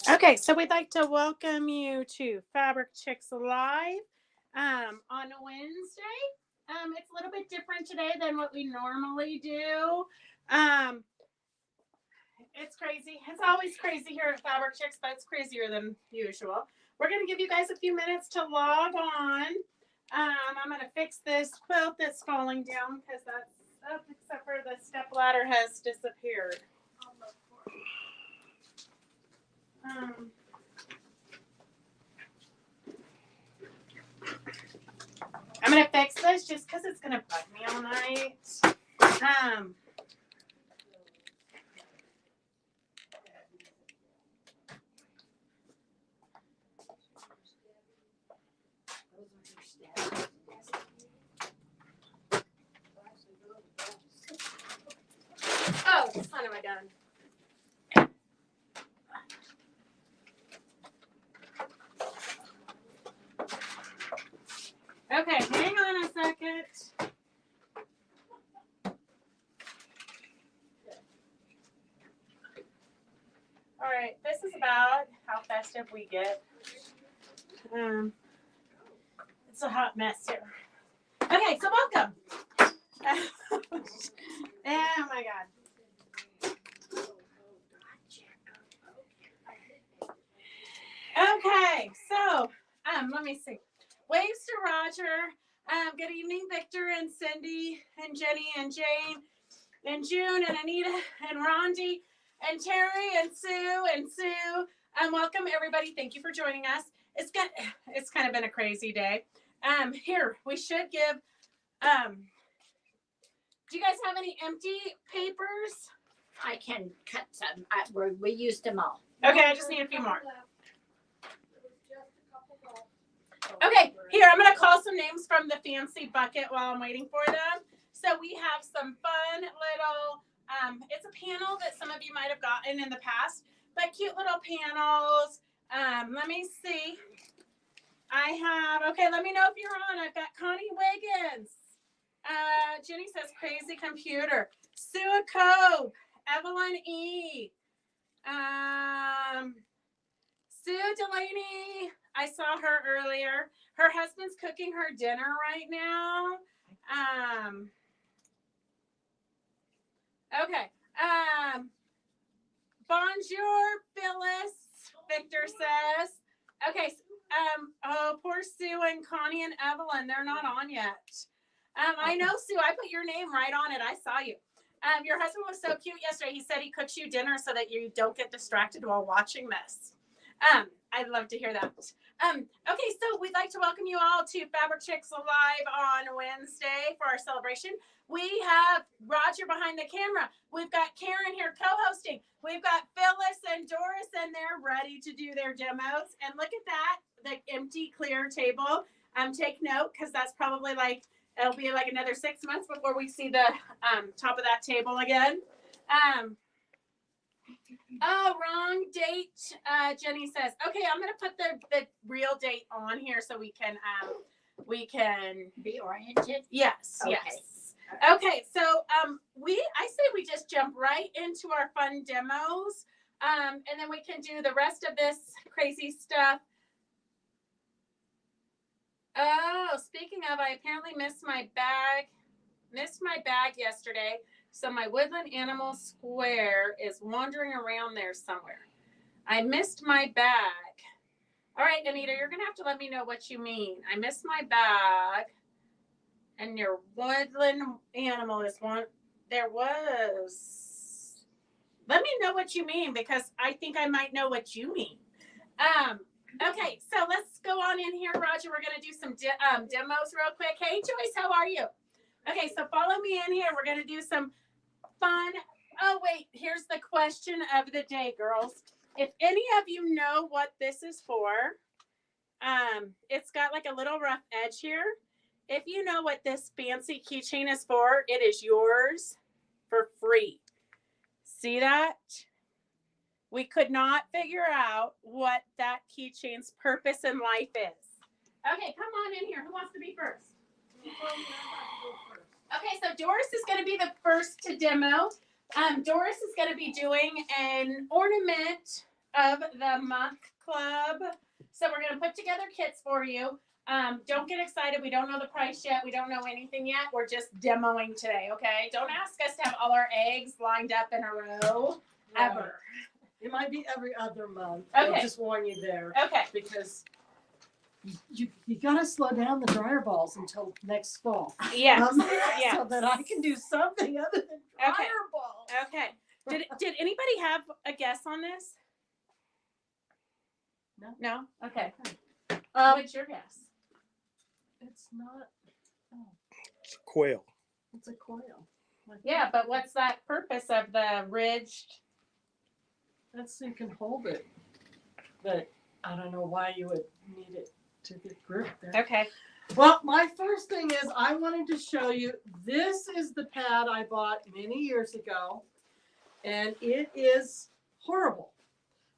Okay, so we'd like to welcome you to Fabric Chicks Live on a Wednesday. It's a little bit different today than what we normally do. It's crazy. It's always crazy here at Fabric Chicks, but it's crazier than usual. We're going to give you guys a few minutes to log on. I'm going to fix this quilt that's falling down because that's up, except for the step ladder has disappeared. I'm going to fix this just because it's going to bug me all night. Oh, son of a gun. Okay, hang on a second. All right, this is about how festive we get. It's a hot mess here. Okay, so welcome. Oh my God. Okay, so let me see. Waves to Roger. Good evening, Victor and Cindy and Jenny and Jane and June and Anita and Rondi and Terry and Sue. Welcome everybody. Thank you for joining us. It's kind of been a crazy day. Here we should give. Do you guys have any empty papers? I can cut some. We used them all. Okay, I just need a few more. Okay, here, I'm going to call some names from the fancy bucket while I'm waiting for them. So we have some fun little, it's a panel that some of you might have gotten in the past, but cute little panels. Let me see. Okay, let me know if you're on. I've got Connie Wiggins. Jenny says crazy computer. Sue Cope. Evelyn E. Sue Delaney. I saw her earlier. Her husband's cooking her dinner right now. Okay. Bonjour, Phyllis. Victor says. Okay. Oh, poor Sue and Connie and Evelyn. They're not on yet. I know, Sue. I put your name right on it. I saw you. Your husband was so cute yesterday. He said he cooks you dinner so that you don't get distracted while watching this. I'd love to hear that. Okay, so we'd like to welcome you all to Fabric Chicks Live on Wednesday for our celebration. We have Roger behind the camera. We've got Karen here co-hosting. We've got Phyllis and Doris, and they're ready to do their demos. And look at that, the empty, clear table. Take note, because that's probably it'll be like another 6 months before we see the top of that table again. Oh, wrong date. Jenny says, okay, I'm going to put the real date on here so we can be oriented. Yes, okay. Yes. Okay, so I say we just jump right into our fun demos, and then we can do the rest of this crazy stuff. Oh, speaking of, I apparently missed my bag yesterday. So my woodland animal square is wandering around there somewhere. I missed my bag. All right, Anita, you're going to have to let me know what you mean. I missed my bag. And your woodland animal is one. There was. Let me know what you mean, because I think I might know what you mean. Okay, so let's go on in here, Roger. We're going to do some demos real quick. Hey, Joyce, how are you? Okay, so follow me in here. We're going to do some fun. Oh, wait, here's the question of the day, girls. If any of you know what this is for, it's got like a little rough edge here. If you know what this fancy keychain is for, it is yours for free. See that? We could not figure out what that keychain's purpose in life is. Okay, come on in here. Who wants to be first? Okay, so Doris is going to be the first to demo. Doris is going to be doing an ornament of the Month Club. So we're going to put together kits for you. Don't get excited. We don't know the price yet. We don't know anything yet. We're just demoing today, okay? Don't ask us to have all our eggs lined up in a row ever. It might be every other month. Okay. I'll just warn you there. Okay. Because you gotta slow down the dryer balls until next fall. Yes. So that I can do something other than dryer Okay. balls. Okay. Did anybody have a guess on this? No. No? Okay. What's your guess? It's not. Oh, It's quail. it's a coil. Yeah, but what's that purpose of the ridged? That's so you can hold it. But I don't know why you would need it to get grip there. Okay. Well, my first thing is I wanted to show you, this is the pad I bought many years ago, and it is horrible.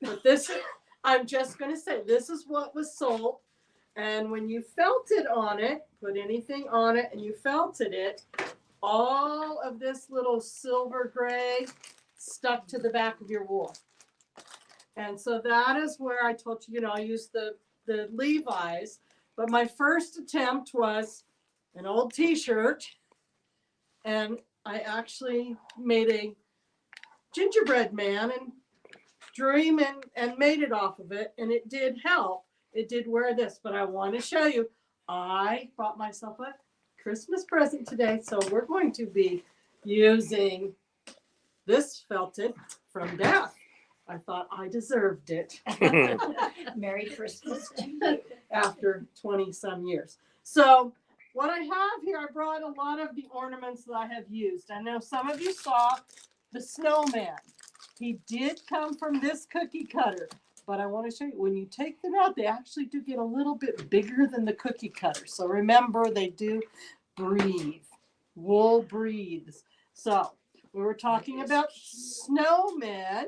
But this, I'm just going to say, this is what was sold, and when you felted on it, put anything on it, and you felted it, all of this little silver gray stuck to the back of your wool. And so that is where I told you, I used the Levi's. But my first attempt was an old t-shirt, and I actually made a gingerbread man and drew him and made it off of it, and it did help. It did wear this, but I want to show you, I bought myself a Christmas present today, so we're going to be using this felted from Beth. I thought I deserved it. Merry Christmas. After 20 some years. So what I have here, I brought a lot of the ornaments that I have used. I know some of you saw the snowman. He did come from this cookie cutter, but I want to show you, when you take them out, they actually do get a little bit bigger than the cookie cutter. So remember, they do breathe. Wool breathes. So we were talking about snowmen.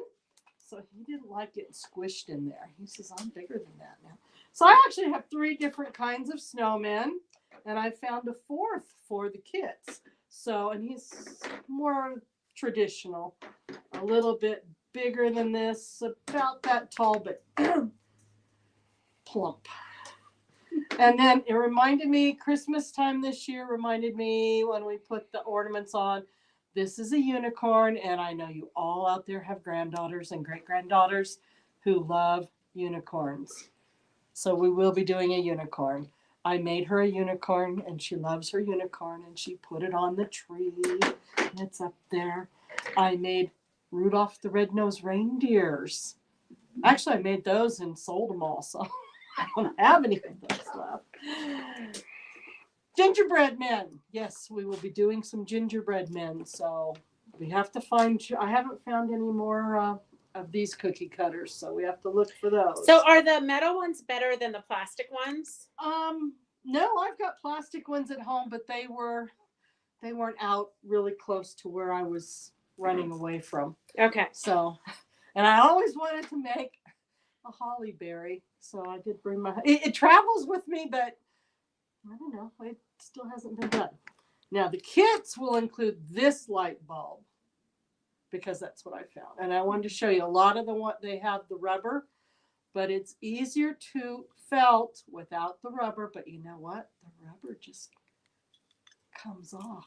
So he didn't like getting squished in there. He says, I'm bigger than that now. So I actually have 3 different kinds of snowmen, and I found a 4th for the kids. So, and he's more traditional, a little bit bigger than this, about that tall, but plump. And then it reminded me, Christmas time this year reminded me when we put the ornaments on, this is a unicorn, and I know you all out there have granddaughters and great-granddaughters who love unicorns. So we will be doing a unicorn. I made her a unicorn, and she loves her unicorn, and she put it on the tree, and it's up there. I made Rudolph the Red-Nosed Reindeers. Actually, I made those and sold them all, so I don't have any of those left. Gingerbread men. Yes, we will be doing some gingerbread men. So we have to find, I haven't found any more of these cookie cutters. So we have to look for those. So are the metal ones better than the plastic ones? No, I've got plastic ones at home, but they weren't out really close to where I was running away from. Okay. So, and I always wanted to make a holly berry. So I did bring it travels with me, but I don't know. It still hasn't been done. Now the kits will include this light bulb because that's what I found. And I wanted to show you a lot of they have the rubber, but it's easier to felt without the rubber. But you know what? The rubber just comes off.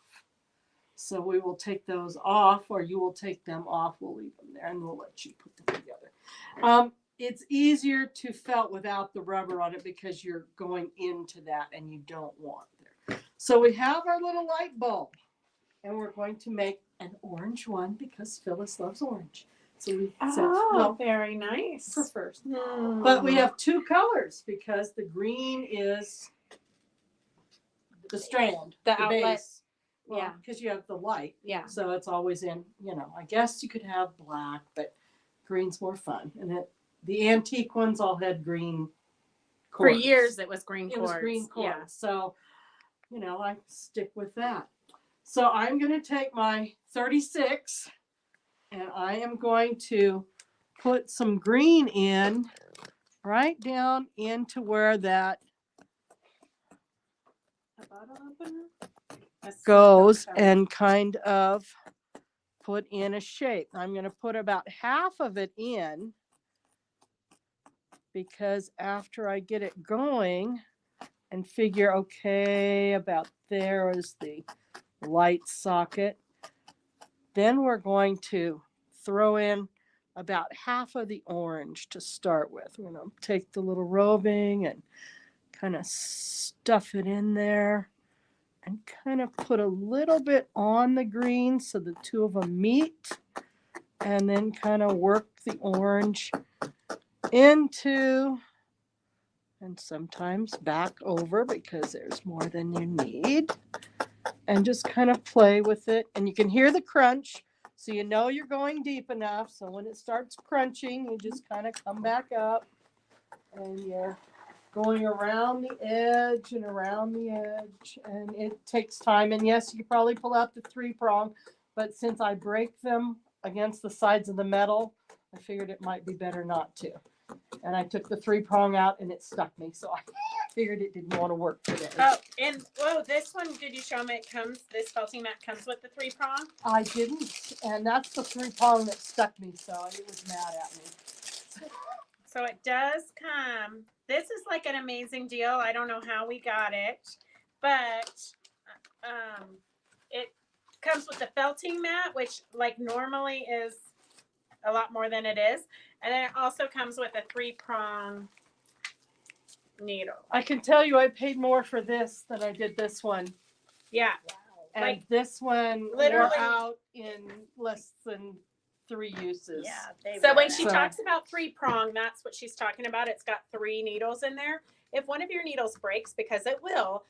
So we will take those off, or you will take them off. We'll leave them there and we'll let you put them together. It's easier to felt without the rubber on it because you're going into that and you don't want there. So we have our little light bulb, and we're going to make an orange one because Phyllis loves orange. So we said, very nice. for first. But we have 2 colors because the green is the strand, The outlet. base. Well, Yeah. because you have the light. Yeah. So it's always in, I guess you could have black, but green's more fun. And the antique ones all had green For cords. years it was green It cords. was green cords. Yeah. So, I stick with that. So I'm going to take my 36 and I am going to put some green in right down into where that goes and kind of put in a shape. I'm going to put about half of it in because after I get it going and figure, okay, about there is the light socket, then we're going to throw in about half of the orange to start with. We're going to take the little roving and kind of stuff it in there and kind of put a little bit on the green so the two of them meet, and then kind of work the orange into and sometimes back over because there's more than you need, and just kind of play with it. And you can hear the crunch, so you know you're going deep enough. So when it starts crunching, you just kind of come back up and you're going around the edge and around the edge, and it takes time. And yes, you could probably pull out the 3-prong, but since I break them against the sides of the metal, I figured it might be better not to. And I took the 3-prong out and it stuck me, so I figured it didn't want to work today. Oh, and whoa, this one, did you show me this felting mat comes with the 3-prong? I didn't, and that's the 3-prong that stuck me, so it was mad at me. So it does come. This is like an amazing deal. I don't know how we got it, but it comes with the felting mat, which like normally is a lot more than it is. And then it also comes with a 3-prong needle. I can tell you I paid more for this than I did this one. Yeah. And Like, this one literally wore out in less than 3 uses. Yeah. So when she So- talks about 3-prong, that's what she's talking about. It's got 3 needles in there. If one of your needles breaks, because it will,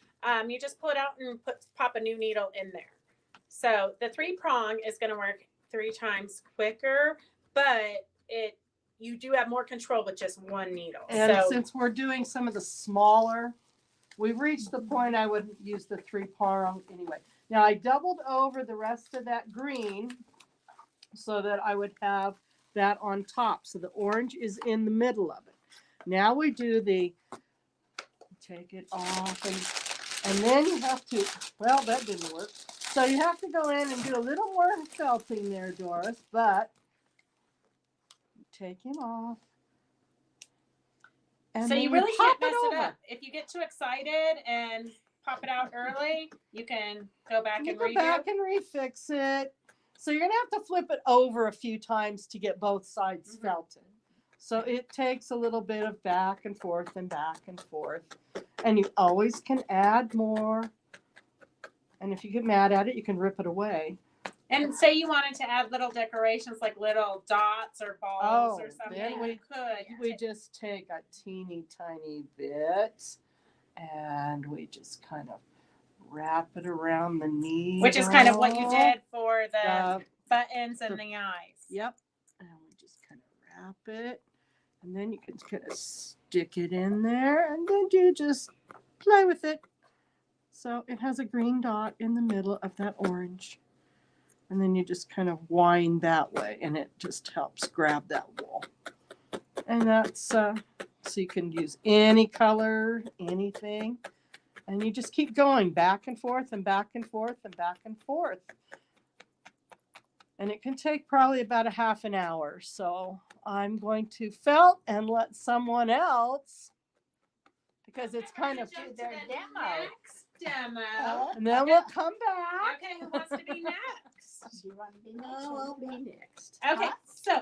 you just pull it out and pop a new needle in there. So the 3-prong is going to work 3 times quicker, but you do have more control with just 1 needle. And so since we're doing some of the smaller, we've reached the point I wouldn't use the 3-prong anyway. Now I doubled over the rest of that green so that I would have that on top. So the orange is in the middle of it. Now we do take it off, and then you have to, well, that didn't work. So you have to go in and do a little more felting there, Doris, but take it off. And so then you really pop can't mess it over. up. If you get too excited and pop it out early, you can go back You and go redo. back and refix it. So you're gonna have to flip it over a few times to get both sides felted. So it takes a little bit of back and forth and back and forth. And you always can add more. And if you get mad at it, you can rip it away. And say you wanted to add little decorations like little dots or balls or something, then you could. we just take a teeny tiny bit and we just kind of wrap it around the knee. Which is kind of what you did for the buttons and the- the eyes. Yep. And we just kind of wrap it. And then you can kind of stick it in there. And then you just play with it. So it has a green dot in the middle of that orange. And then you just kind of wind that way. And it just helps grab that wool. And that's, so you can use any color, anything. And you just keep going back and forth and back and forth and back and forth. And it can take probably about a half an hour. So I'm going to felt and let someone else, because it's kind of, do their demo. Next demo. and then we'll come back. Okay, who wants to be next? Do you want to be next? No, I'll be next. Okay, so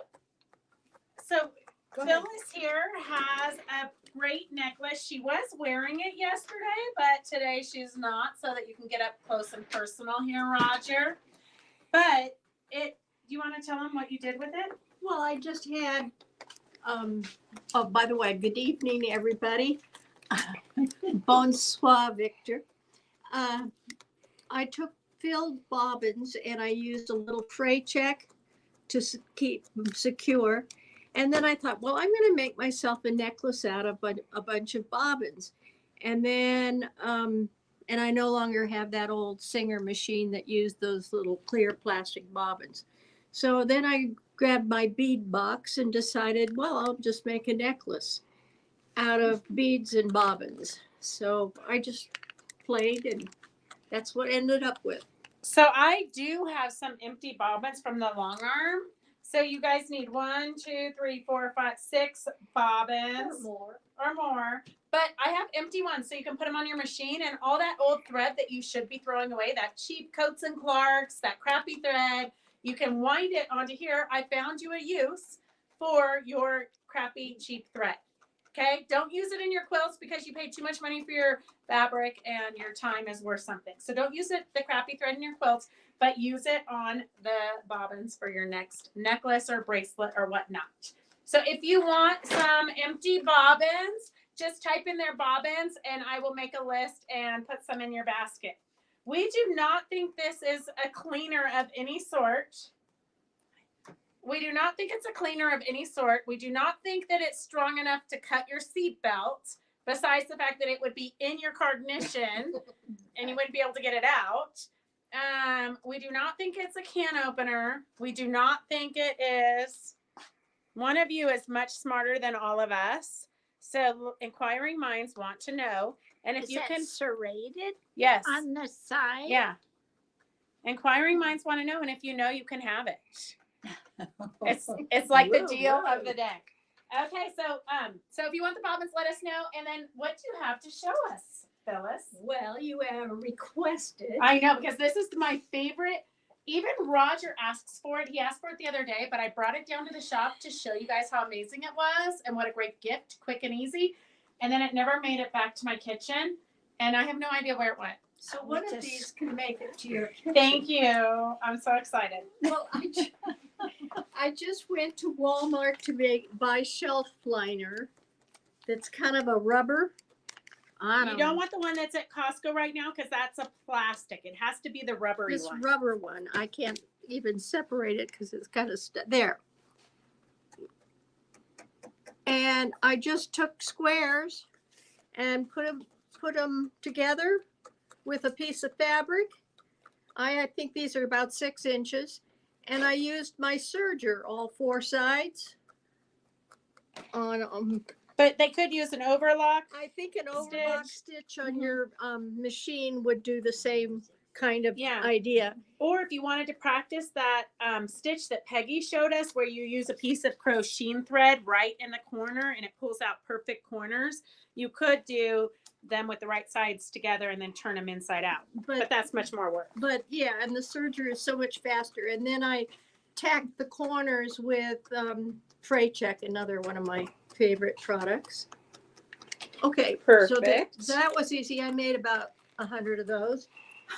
Go ahead. Phyllis here has a great necklace. She was wearing it yesterday, but today she's not, so that you can get up close and personal here, Roger. But do you want to tell them what you did with it? Well, I just had, oh, by the way, good evening, everybody. Bonsoir, Victor. I took filled bobbins and I used a little fray check to keep them secure. And then I thought, well, I'm going to make myself a necklace out of a bunch of bobbins. And then, and I no longer have that old Singer machine that used those little clear plastic bobbins. So then I grabbed my bead box and decided, well, I'll just make a necklace out of beads and bobbins. So I just played, and that's what I ended up with. So I do have some empty bobbins from the long arm. So you guys need 1, 2, 3, 4, 5, 6 bobbins more. or more. But I have empty ones, so you can put them on your machine, and all that old thread that you should be throwing away, that cheap Coats and Clarks, that crappy thread, you can wind it onto here. I found you a use for your crappy cheap thread. Okay, don't use it in your quilts because you paid too much money for your fabric and your time is worth something. So don't use it, the crappy thread in your quilts, but use it on the bobbins for your next necklace or bracelet or whatnot. So if you want some empty bobbins, just type in their bobbins and I will make a list and put some in your basket. We do not think this is a cleaner of any sort. We do not think it's a cleaner of any sort. We do not think that it's strong enough to cut your seatbelt, besides the fact that it would be in your cognition and you wouldn't be able to get it out. We do not think it's a can opener. We do not think it is. One of you is much smarter than all of us. So inquiring minds want to know. And if Is you that can, serrated yes. on the side? Yeah. Inquiring minds want to know, and if you know, you can have it. It's like the deal of the day. Okay, so if you want the bobbins, let us know. And then what do you have to show us, Phyllis? Well, you have requested. I know, because this is my favorite. Even Roger asks for it. He asked for it the other day, but I brought it down to the shop to show you guys how amazing it was and what a great gift, quick and easy. And then it never made it back to my kitchen, and I have no idea where it went. So one of these can make it to your kitchen. Thank you. I'm so excited. Well, I just went to Walmart to buy shelf liner. That's kind of a rubber. You don't want the one that's at Costco right now because that's a plastic. It has to be the rubbery this one. rubber one. I can't even separate it because it's kind of there. And I just took squares and put them together with a piece of fabric. I think these are about 6 inches. And I used my serger, all 4 sides. On But they could use an overlock. I think an overlock stitch on your machine would do the same kind of idea. Or if you wanted to practice that stitch that Peggy showed us, where you use a piece of crochet thread right in the corner and it pulls out perfect corners, you could do them with the right sides together and then turn them inside out. But that's much more work. But yeah, and the serger is so much faster. And then I tacked the corners with Fray Check, another one of my favorite products. Okay, Perfect. So that was easy. I made about 100 of those.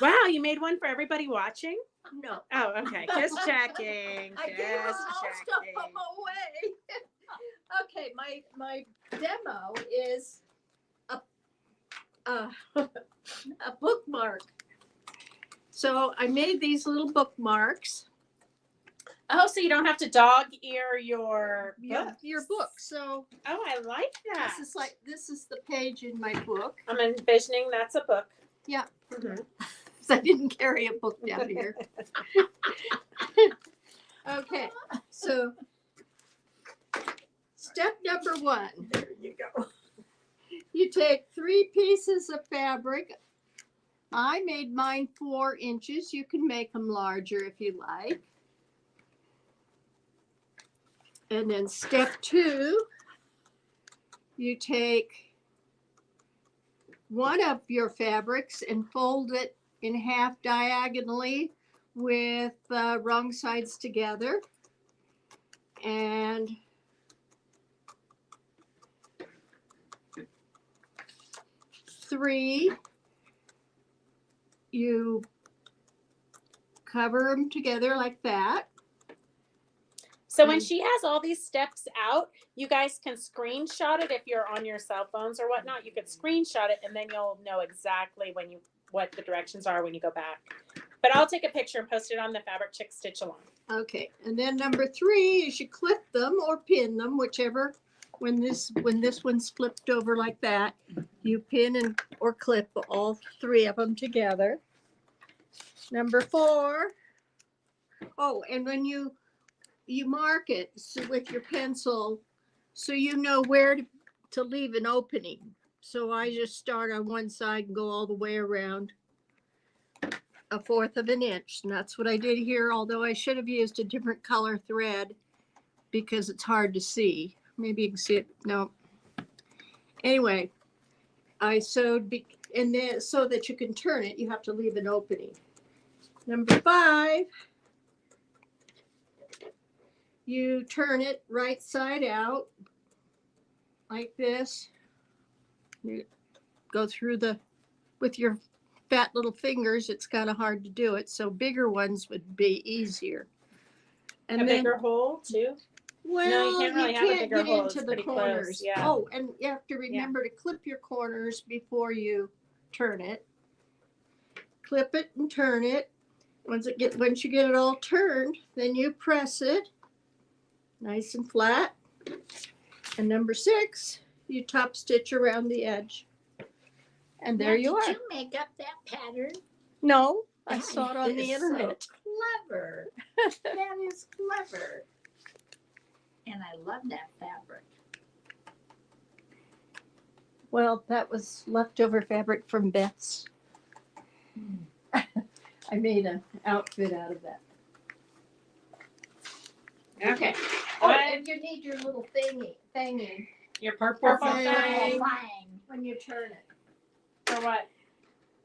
Wow, you made one for everybody watching? No. Oh, okay. Just checking. I gave most of them away. Okay, my demo is a bookmark. So I made these little bookmarks. Oh, so you don't have to dog ear your book. Your book. So Oh, I like that. this is the page in my book. I'm envisioning that's a book. Yeah. Mm-hmm. I didn't carry a book down here. Okay, so step number 1. There you go. You take 3 pieces of fabric. I made mine 4 inches. You can make them larger if you like. And then step 2, you take one of your fabrics and fold it in half diagonally with wrong sides together. And three, you cover them together like that. So when she has all these steps out, you guys can screenshot it if you're on your cell phones or whatnot. You could screenshot it and then you'll know exactly what the directions are when you go back. But I'll take a picture and post it on the Fabric Chick Stitch Along. Okay, and then number 3 is you clip them or pin them, whichever. When this one's flipped over like that, you pin or clip all 3 of them together. Number 4. Oh, and when you mark it with your pencil so you know where to leave an opening. So I just start on one side and go all the way around. 1/4 of an inch. And that's what I did here, although I should have used a different color thread because it's hard to see. Maybe you can see it. No. Anyway, I sewed, and then so that you can turn it, you have to leave an opening. Number 5, you turn it right side out like this. You go through with your fat little fingers, it's kind of hard to do it. So bigger ones would be easier. And A then, bigger hole too? well, can't really have a bigger get hole. It's into the pretty close, corners. yeah. Oh, and you have to remember to clip your corners before you turn it. Clip it and turn it. Once you get it all turned, then you press it nice and flat. And number 6, you top stitch around the edge. And there you are. Did you make up that pattern? No, I That saw it on the is so internet. Clever. That is clever. And I love that fabric. Well, that was leftover fabric from Beth's. I made an outfit out of that. Okay. Oh, and you need your little thingy Your purple thing. thing. Fine. when you turn it. For what?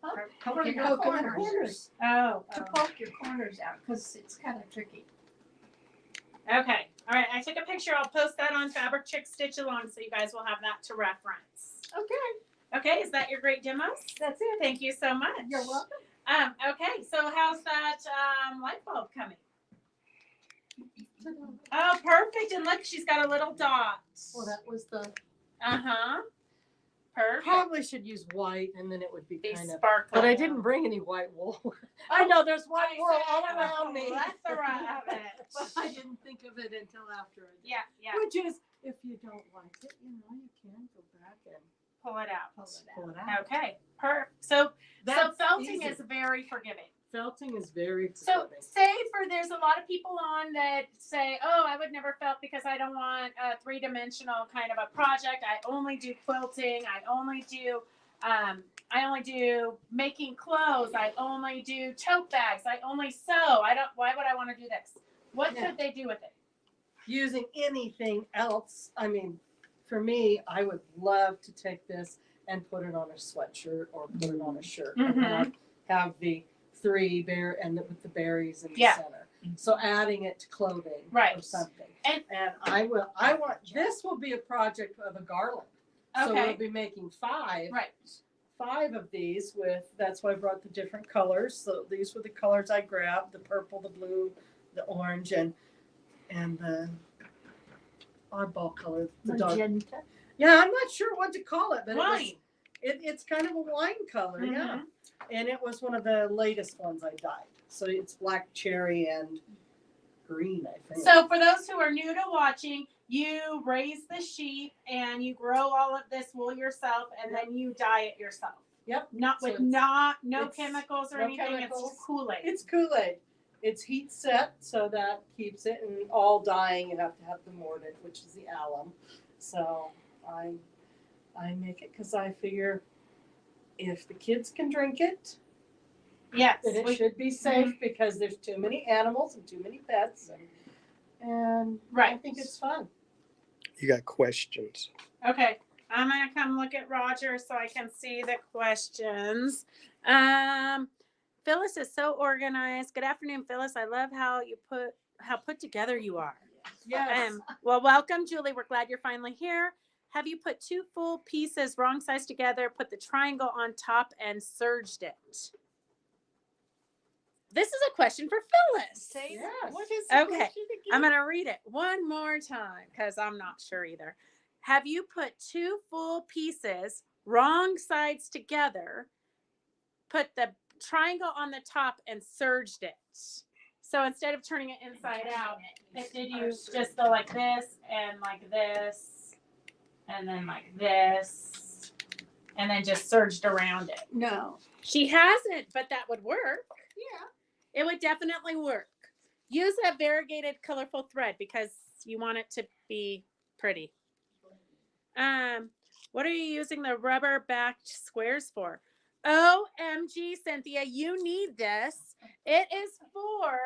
For To your poke in the corners. corners. Oh. To poke your corners out, because it's kind of tricky. Okay. All right. I took a picture. I'll post that on Fabric Chick Stitch Along so you guys will have that to reference. Okay, Okay. Is that your great demos? that's it. Thank you so much. You're welcome. Okay. So how's that light bulb coming? Oh, perfect. And look, she's got a little dot. Well, that was the. Uh-huh. Perfect. Probably should use white, and then it would be Be kind of. sparkly. But I didn't bring any white wool. I know there's white wool all around me. Plethora of it. But I didn't think of it until after I did. Yeah, yeah. Which is, if you don't like it, you can go back and Pull it out. pull it out. Okay. Perfect. So That's felting easy. is very forgiving. Felting is very So forgiving. say there's a lot of people on that say, oh, I would never felt because I don't want a 3-dimensional kind of a project. I only do quilting. I only do making clothes. I only do tote bags. I only sew. Why would I want to do this? What Yeah. could they do with it? Using anything else, I mean, for me, I would love to take this and put it on a sweatshirt or put it on a shirt and have the 3 with the berries in the Yeah. center. So adding it to clothing or Right. something. And- I want this will be a project of a garland. So Okay. we'll be making 5 Right. of these that's why I brought the different colors. So these were the colors I grabbed: the purple, the blue, the orange, and the oddball color, the dark. Magenta. Yeah, I'm not sure what to call it, but Wine. it's kind of a wine color, yeah. And it was one of the latest ones I dyed. So it's black cherry and green, I think. So for those who are new to watching, you raise the sheep and you grow all of this wool yourself, and then you dye it yourself. Yep. Not So with it's- no it's chemicals or no anything. chemicals. It's Kool-Aid. It's Kool-Aid. It's heat set, so that keeps it. And all dyeing, you have to have the mordant, which is the alum. So I make it because I figure if the kids can drink it, Yes. then it we- should be safe because there's too many animals and too many pets, and I Right. think it's fun. You got questions. Okay. I'm gonna come look at Roger so I can see the questions. Phyllis is so organized. Good afternoon, Phyllis. I love how put together you are. Yes. Well, welcome, Julie. We're glad you're finally here. Have you put 2 full pieces wrong size together, put the triangle on top, and serged it? This is a question for Phyllis. Yes. What is Okay, the question again? I'm going to read it one more time because I'm not sure either. Have you put 2 full pieces wrong sides together, put the triangle on the top, and serged it? So instead of turning it inside out, did you just go like this and like this and then like this and then just serged around it? No. She hasn't, but that would work. Yeah. It would definitely work. Use a variegated colorful thread because you want it to be pretty. What are you using the rubber backed squares for? OMG, Cynthia, you need this. It is for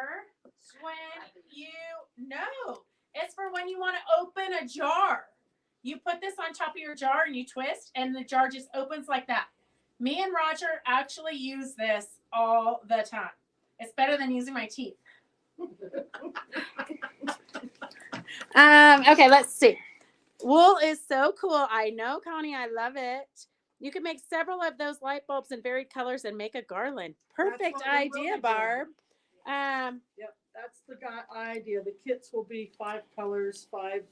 when you know. It's for when you want to open a jar. You put this on top of your jar and you twist, and the jar just opens like that. Me and Roger actually use this all the time. It's better than using my teeth. Okay, let's see. Wool is so cool. I know, Connie. I love it. You can make several of those light bulbs in varied colors and make a garland. Perfect what we will idea, be doing. Barb. Yep, that's the idea. The kits will be 5 colors, five.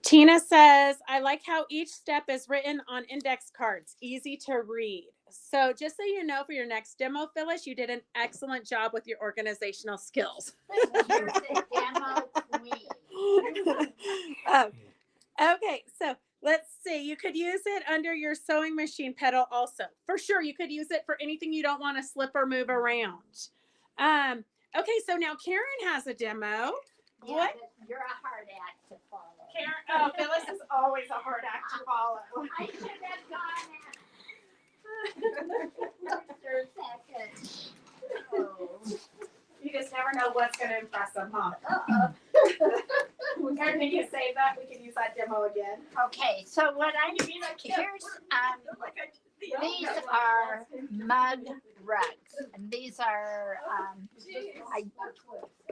Tina says, I like how each step is written on index cards, easy to read. So just so you know, for your next demo, Phyllis, you did an excellent job with your organizational skills. You're the demo queen. Okay, so let's see. You could use it under your sewing machine pedal also. For sure, you could use it for anything you don't want to slip or move around. Okay, so now Karen has a demo. Yeah, What? but you're a hard act to follow. Karen, Phyllis is always a hard act to follow. I should have gone after a second. Oh. You just never know what's going to impress them, huh? Karen, can you save that? We can use that demo again. Okay, so what here's these are mug rugs, and these are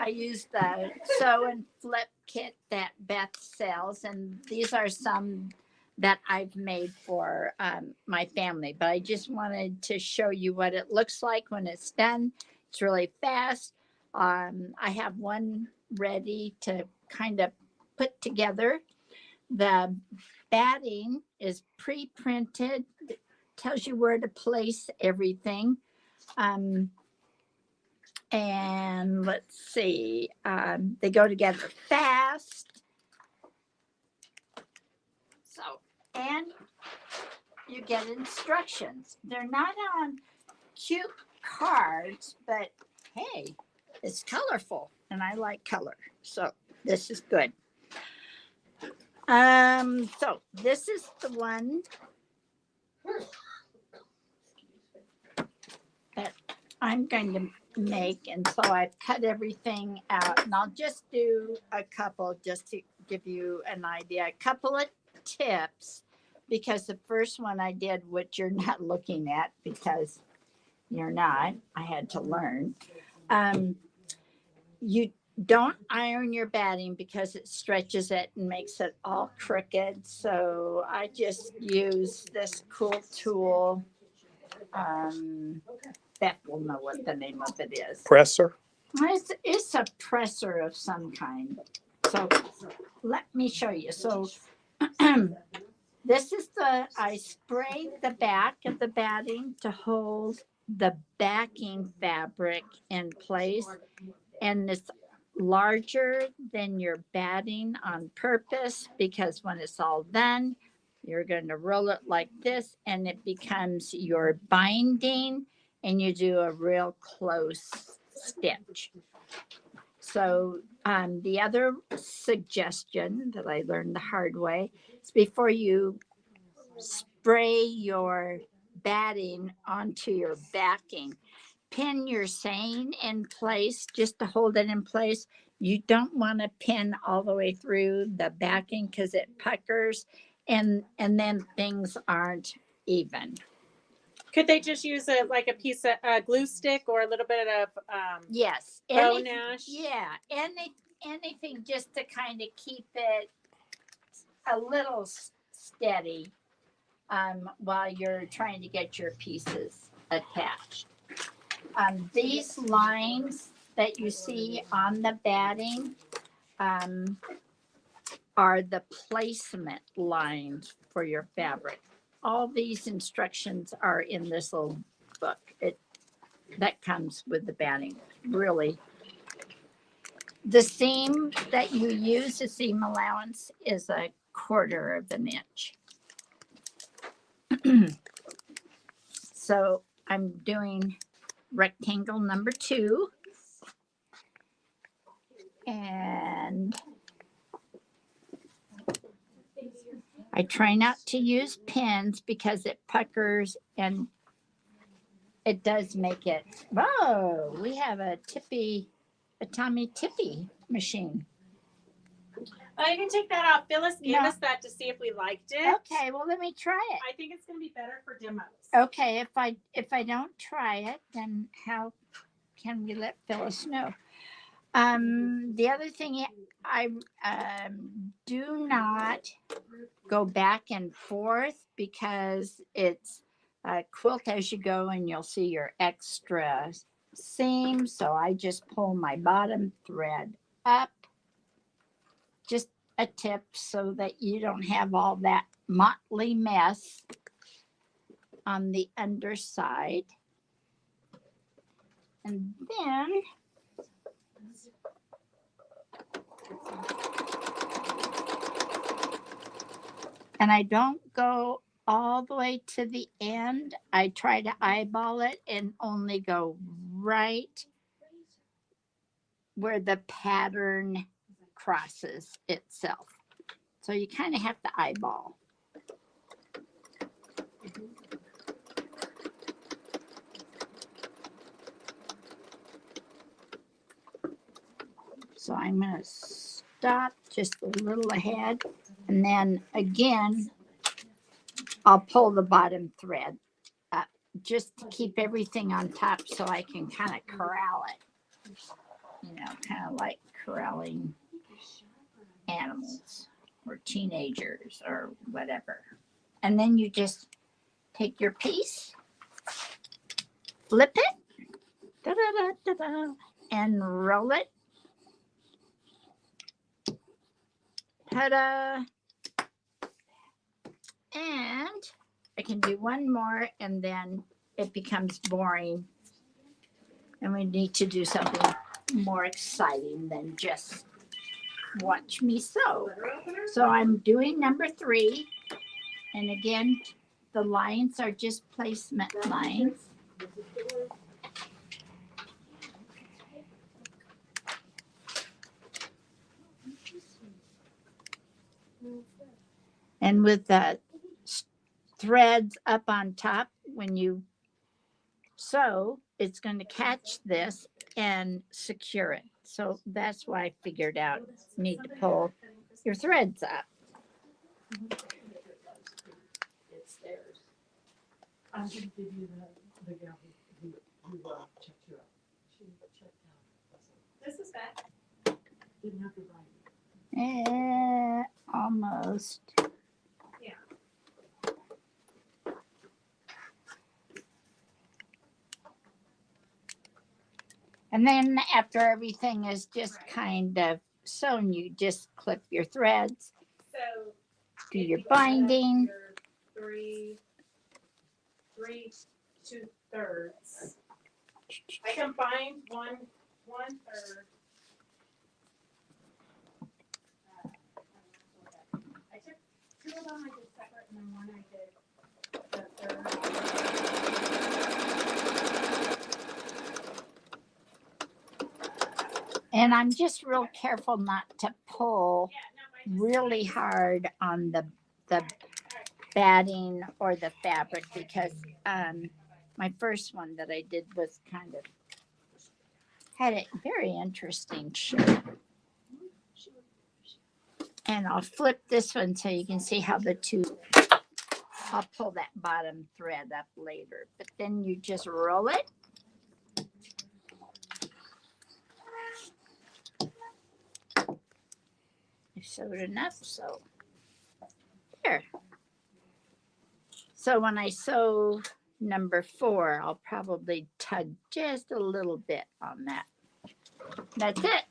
I use the sew and flip kit that Beth sells, and these are some that I've made for my family. But I just wanted to show you what it looks like when it's done. It's really fast. I have one ready to kind of put together. The batting is pre-printed. It tells you where to place everything. And let's see, they go together fast. So, and you get instructions. They're not on cute cards, but hey, it's colorful and I like color. So this is good. So this is the one that I'm going to make, and so I've cut everything out, and I'll just do a couple just to give you an idea, a couple of tips, because the first one I did, which you're not looking at because you're not, I had to learn. You don't iron your batting because it stretches it and makes it all crooked. So I just use this cool tool. Beth will know what the name of it is. Presser? It's a presser of some kind. So let me show you. So this is I sprayed the back of the batting to hold the backing fabric in place. And it's larger than your batting on purpose, because when it's all done, you're going to roll it like this and it becomes your binding, and you do a real close stitch. So the other suggestion that I learned the hard way is, before you spray your batting onto your backing, pin your seine in place just to hold it in place. You don't want to pin all the way through the backing because it puckers, and then things aren't even. Could they just use like a piece of glue stick or a little bit of Yes, bow nash? Yeah, anything just to kind of keep it a little steady while you're trying to get your pieces attached. These lines that you see on the batting are the placement lines for your fabric. All these instructions are in this little book. That comes with the batting. Really, the seam that you use, the seam allowance, is 1/4 of an inch. So I'm doing rectangle number 2, and I try not to use pins because it puckers and it does make it. Whoa, we have a Tommy Tippy machine. Oh, you can take that off. Phyllis gave No. us that to see if we liked it. Okay, well let me try it. I think it's going to be better for demos. Okay, if I don't try it, then how can we let Phyllis know? The other thing, I do not go back and forth because it's quilt as you go and you'll see your extra seam. So I just pull my bottom thread up, just a tip so that you don't have all that motley mess on the underside. And then I don't go all the way to the end. I try to eyeball it and only go right where the pattern crosses itself. So you kind of have to eyeball. So I'm going to stop just a little ahead, and then again, I'll pull the bottom thread up just to keep everything on top so I can kind of corral it. You know, kind of like corralling animals or teenagers or whatever. And then you just take your piece, flip it, da-da-da-da-da, and roll it. Ta-da! And I can do one more and then it becomes boring. And we need to do something more exciting than just watch me sew. So I'm doing number 3. And again, the lines are just placement lines. And with the threads up on top, when you sew, it's going to catch this and secure it. So that's why I figured out you need to pull your threads up. It's theirs. I'm going to give you the gal who checked you out. She checked out. This is that. Didn't have to write. Almost. Yeah. And then after everything is just kind of sewn, you just clip your threads, So do if your you go ahead, binding. your 3 2/3. I combined one third. I took 2 of them. I did separate, and then one I did the third. And I'm just real careful not to pull Yeah, no, really hard on the batting or the fabric because my first one that I did was kind of had a very interesting shape. And I'll flip this one so you can see how the two, I'll pull that bottom thread up later, but then you just roll it. I sewed enough, so there. So when I sew number 4, I'll probably tug just a little bit on that. That's it.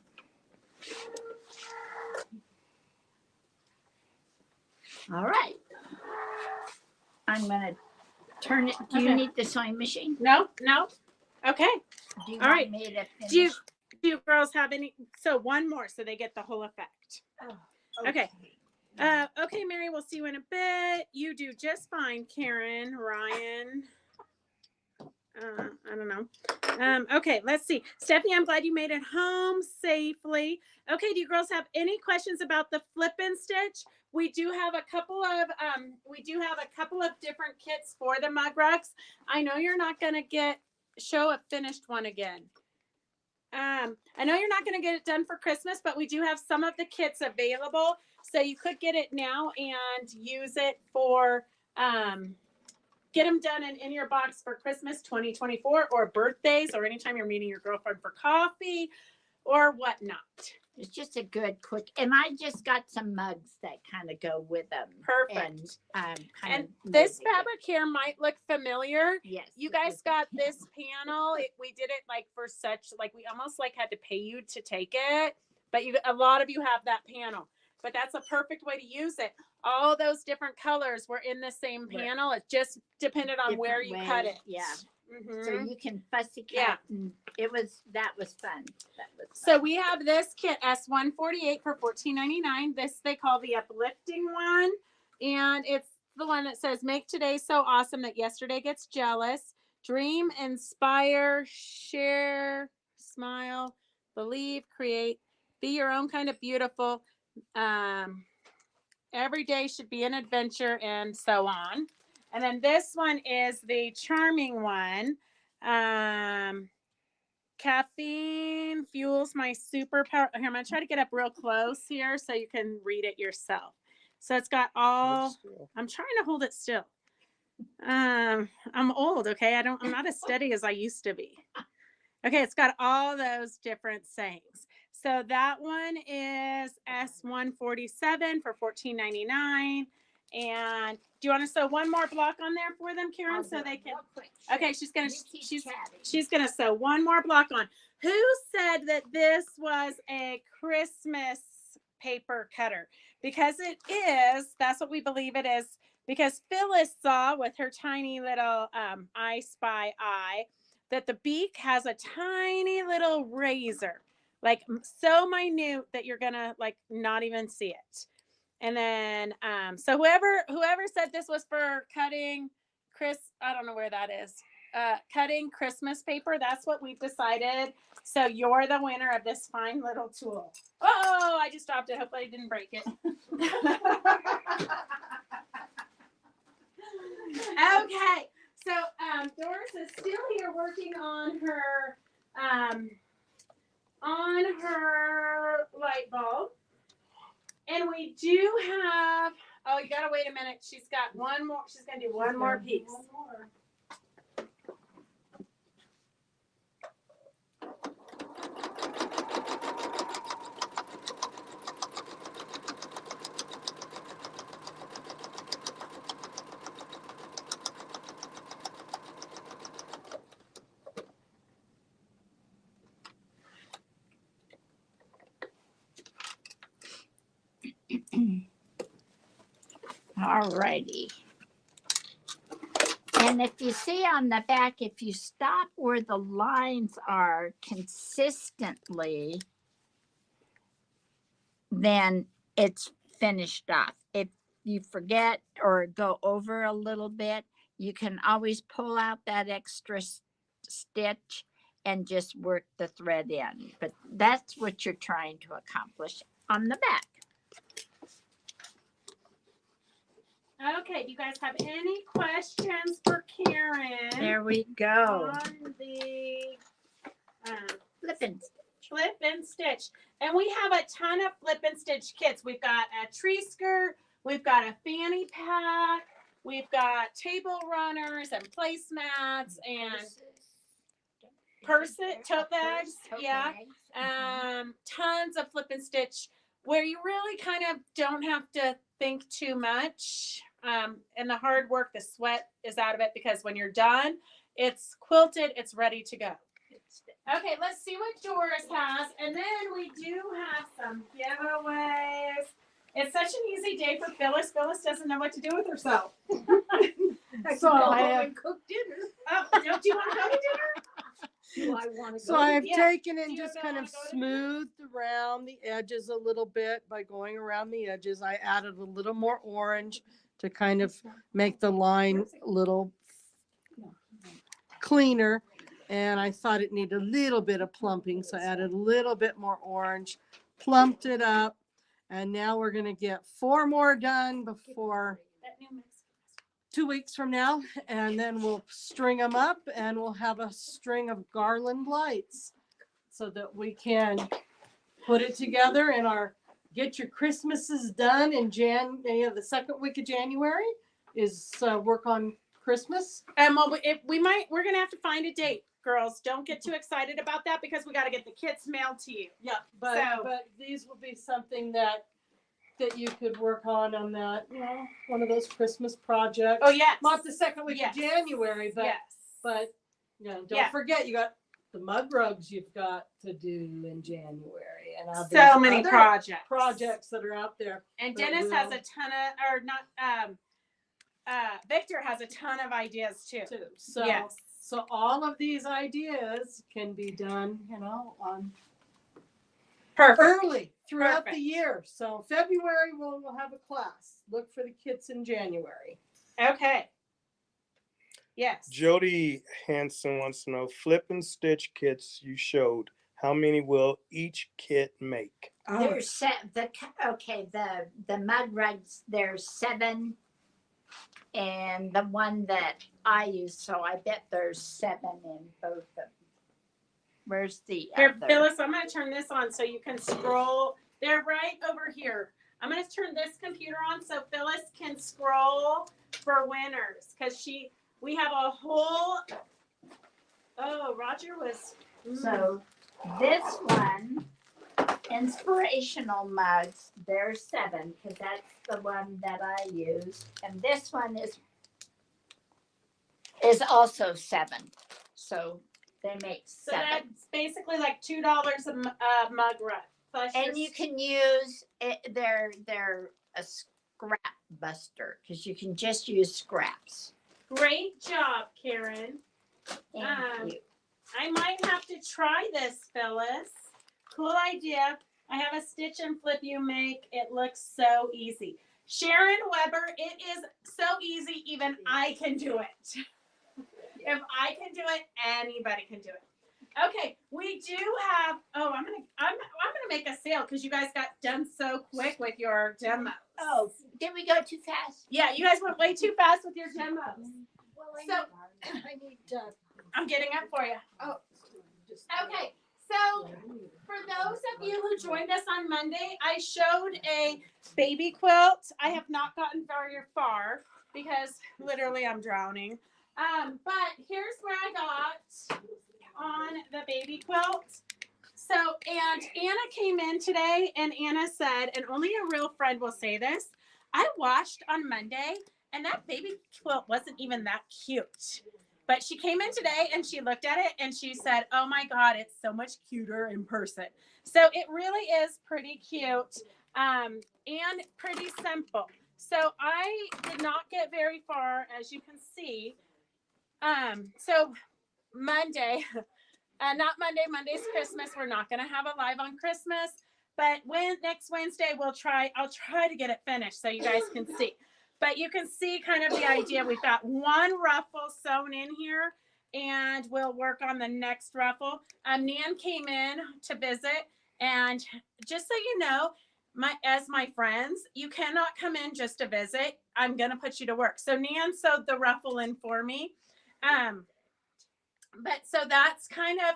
All right. I'm going to turn it. Do you Okay. need the sewing machine? No. Okay. Do you All want right. me to finish? Do you girls have any? So one more, so they get the whole effect. Oh, Okay. Okay, Mary, we'll see you in a bit. You do just fine, Karen, Ryan. I don't know. Okay, let's see. Stephanie, I'm glad you made it home safely. Okay, do you girls have any questions about the flip and stitch? We do have a couple of different kits for the mug rugs. I know you're not gonna show a finished one again. I know you're not gonna get it done for Christmas, but we do have some of the kits available. So you could get it now and use it for get them done in your box for Christmas 2024 or birthdays or anytime you're meeting your girlfriend for coffee or whatnot. It's just a good quick, and I just got some mugs that kind of go with them. Perfect. And This fabric here might look familiar. Yes. You guys got this panel. We did it like for such, like we almost like had to pay you to take it, but a lot of you have that panel. But that's a perfect way to use it. All those different colors were in the same panel. It just depended on where you cut it. Yeah. Mm-hmm. So you can fussy cut. Yeah. And that was fun. So we have this kit S148 for $14.99. This they call the uplifting one. And it's the one that says, make today so awesome that yesterday gets jealous. Dream, inspire, share, smile, believe, create, be your own kind of beautiful. Every day should be an adventure and so on. And then this one is the charming one. Caffeine fuels my superpower. Here, I'm going to try to get up real close here so you can read it yourself. So it's got all, I'm trying to hold it still. I'm old, okay? I'm not as steady as I used to be. Okay, it's got all those different sayings. So that one is S147 for $14.99. And do you want to sew one more block on there for them, Karen, so they can? Okay, she's gonna sew one more block on. Who said that this was a Christmas paper cutter? Because it is. That's what we believe it is. Because Phyllis saw with her tiny little I Spy eye that the beak has a tiny little razor, like so minute that you're gonna like not even see it. And then so whoever said this was for cutting I don't know where that is. Cutting Christmas paper, that's what we've decided. So you're the winner of this fine little tool. Oh, I just dropped it. Hopefully I didn't break it. Okay. So Doris is still here working on her light bulb. And we do have, oh, you gotta wait a minute. She's got one more, she's gonna do one more piece. One more. All righty. And if you see on the back, if you stop where the lines are consistently, then it's finished off. If you forget or go over a little bit, you can always pull out that extra stitch and just work the thread in. But that's what you're trying to accomplish on the back. Okay, do you guys have any questions for Karen? There we go. On the Flip flip and stitch. and stitch. And we have a ton of flip and stitch kits. We've got a tree skirt, we've got a fanny pack, we've got table runners and placemats and tote bags. Yeah. Tons of flip and stitch where you really kind of don't have to think too much. And the hard work, the sweat is out of it because when you're done, it's quilted, it's ready to go. Okay, let's see what Doris has. And then we do have some giveaways. It's such an easy day for Phyllis. Phyllis doesn't know what to do with herself. So I have, cook dinner. Oh, do you want to go to dinner? so I have Yeah. taken Do and you just guys kind wanna of go to smoothed around the edges a little bit by going around the edges. I added a little more orange to kind of make the line a little cleaner. and I thought it needed a little bit of plumping, so I added a little bit more orange, plumped it up, and now we're gonna get 4 more done before 2 weeks from now, and then we'll string them up and we'll have a string of garland lights so that we can put it together in our get your Christmases done in the second week of January is work on Christmas. And we're gonna have to find a date, girls. Don't get too excited about that because we got to get the kits mailed to you. Yeah, but these will be something that you could work on that, one of those Christmas projects. Oh yes. Not the second week Yes. of January, but yes. Don't forget you got the mud rugs you've got to do in January, and So many projects that are out there. And Dennis has a ton of, or not, Victor has a ton of ideas too. So yes. So all of these ideas can be done, on Perfect. early throughout Perfect. the year. So February we'll have a class. Look for the kits in January. Okay. Yes. Jody Hanson wants to know, flip and stitch kits you showed, how many will each kit make? There's the mud rugs, there's 7, and the one that I use, so I bet there's 7 in both of them. Where's the Here, other? Phyllis, I'm going to turn this on so you can scroll. They're right over here. I'm going to turn this computer on so Phyllis can scroll for winners because we have a whole. Oh, Roger was. So this one, inspirational mugs, there's 7 because that's the one that I use, and this one is also 7. So they make 7. So that's basically like $2 a mug rug. Plus And you can use it. They're a scrap buster because you can just use scraps. Great job, Karen. Thank you. I might have to try this, Phyllis. Cool idea. I have a stitch and flip you make. It looks so easy. Sharon Weber, it is so easy, even I can do it. If I can do it, anybody can do it. Okay, we do have. Oh, I'm gonna make a sale because you guys got done so quick with your demos. Oh, did we go too fast? Yeah, you guys went way too fast with your demos. Well, So- I need I'm getting up for you. oh, Okay, so for those of you who joined us on Monday, I showed a baby quilt. I have not gotten very far because literally I'm drowning. But here's where I got on the baby quilt. So, and Anna came in today and Anna said, and only a real friend will say this, I washed on Monday and that baby quilt wasn't even that cute. But she came in today and she looked at it and she said, oh my God, it's so much cuter in person. So it really is pretty cute and pretty simple. So I did not get very far, as you can see. So Monday, Monday's Christmas. We're not going to have a live on Christmas, but next Wednesday I'll try to get it finished so you guys can see. But you can see kind of the idea. We've got one ruffle sewn in here and we'll work on the next ruffle. Nan came in to visit, and just so you know, as my friends, you cannot come in just to visit. I'm going to put you to work. So Nan sewed the ruffle in for me. But so that's kind of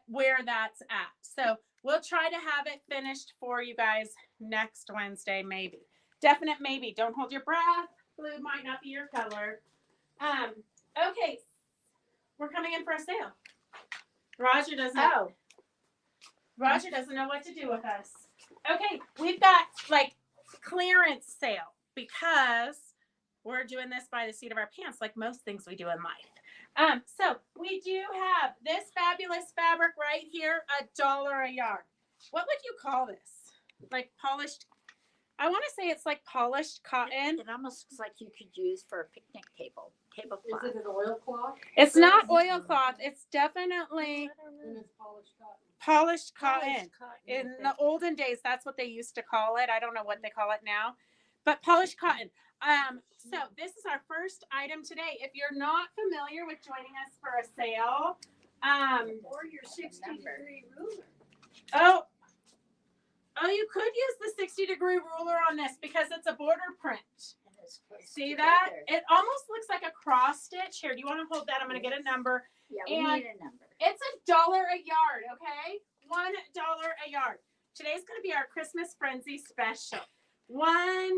where that's at. So we'll try to have it finished for you guys next Wednesday, maybe. Definite maybe. Don't hold your breath. Blue might not be your color. Okay. We're coming in for a sale. Roger doesn't know what to do with us. Okay, we've got like clearance sale because we're doing this by the seat of our pants, like most things we do in life. So we do have this fabulous fabric right here, $1 a yard. What would you call this? Like polished? I want to say it's like polished cotton. It almost looks like you could use for a picnic tablecloth. Is it an oilcloth? It's not oilcloth. It's definitely And it's polished cotton. polished cotton. In the olden days, that's what they used to call it. I don't know what they call it now, but polished cotton. So this is our first item today. If you're not familiar with joining us for a sale, Or your 60-degree ruler. Oh, you could use the 60-degree ruler on this because it's a border print. See that? It almost looks like a cross stitch. Here, do you want to hold that? I'm going to get a number. Yeah, we And need a number. It's $1 a yard, okay? $1 a yard. Today's going to be our Christmas Frenzy special. $1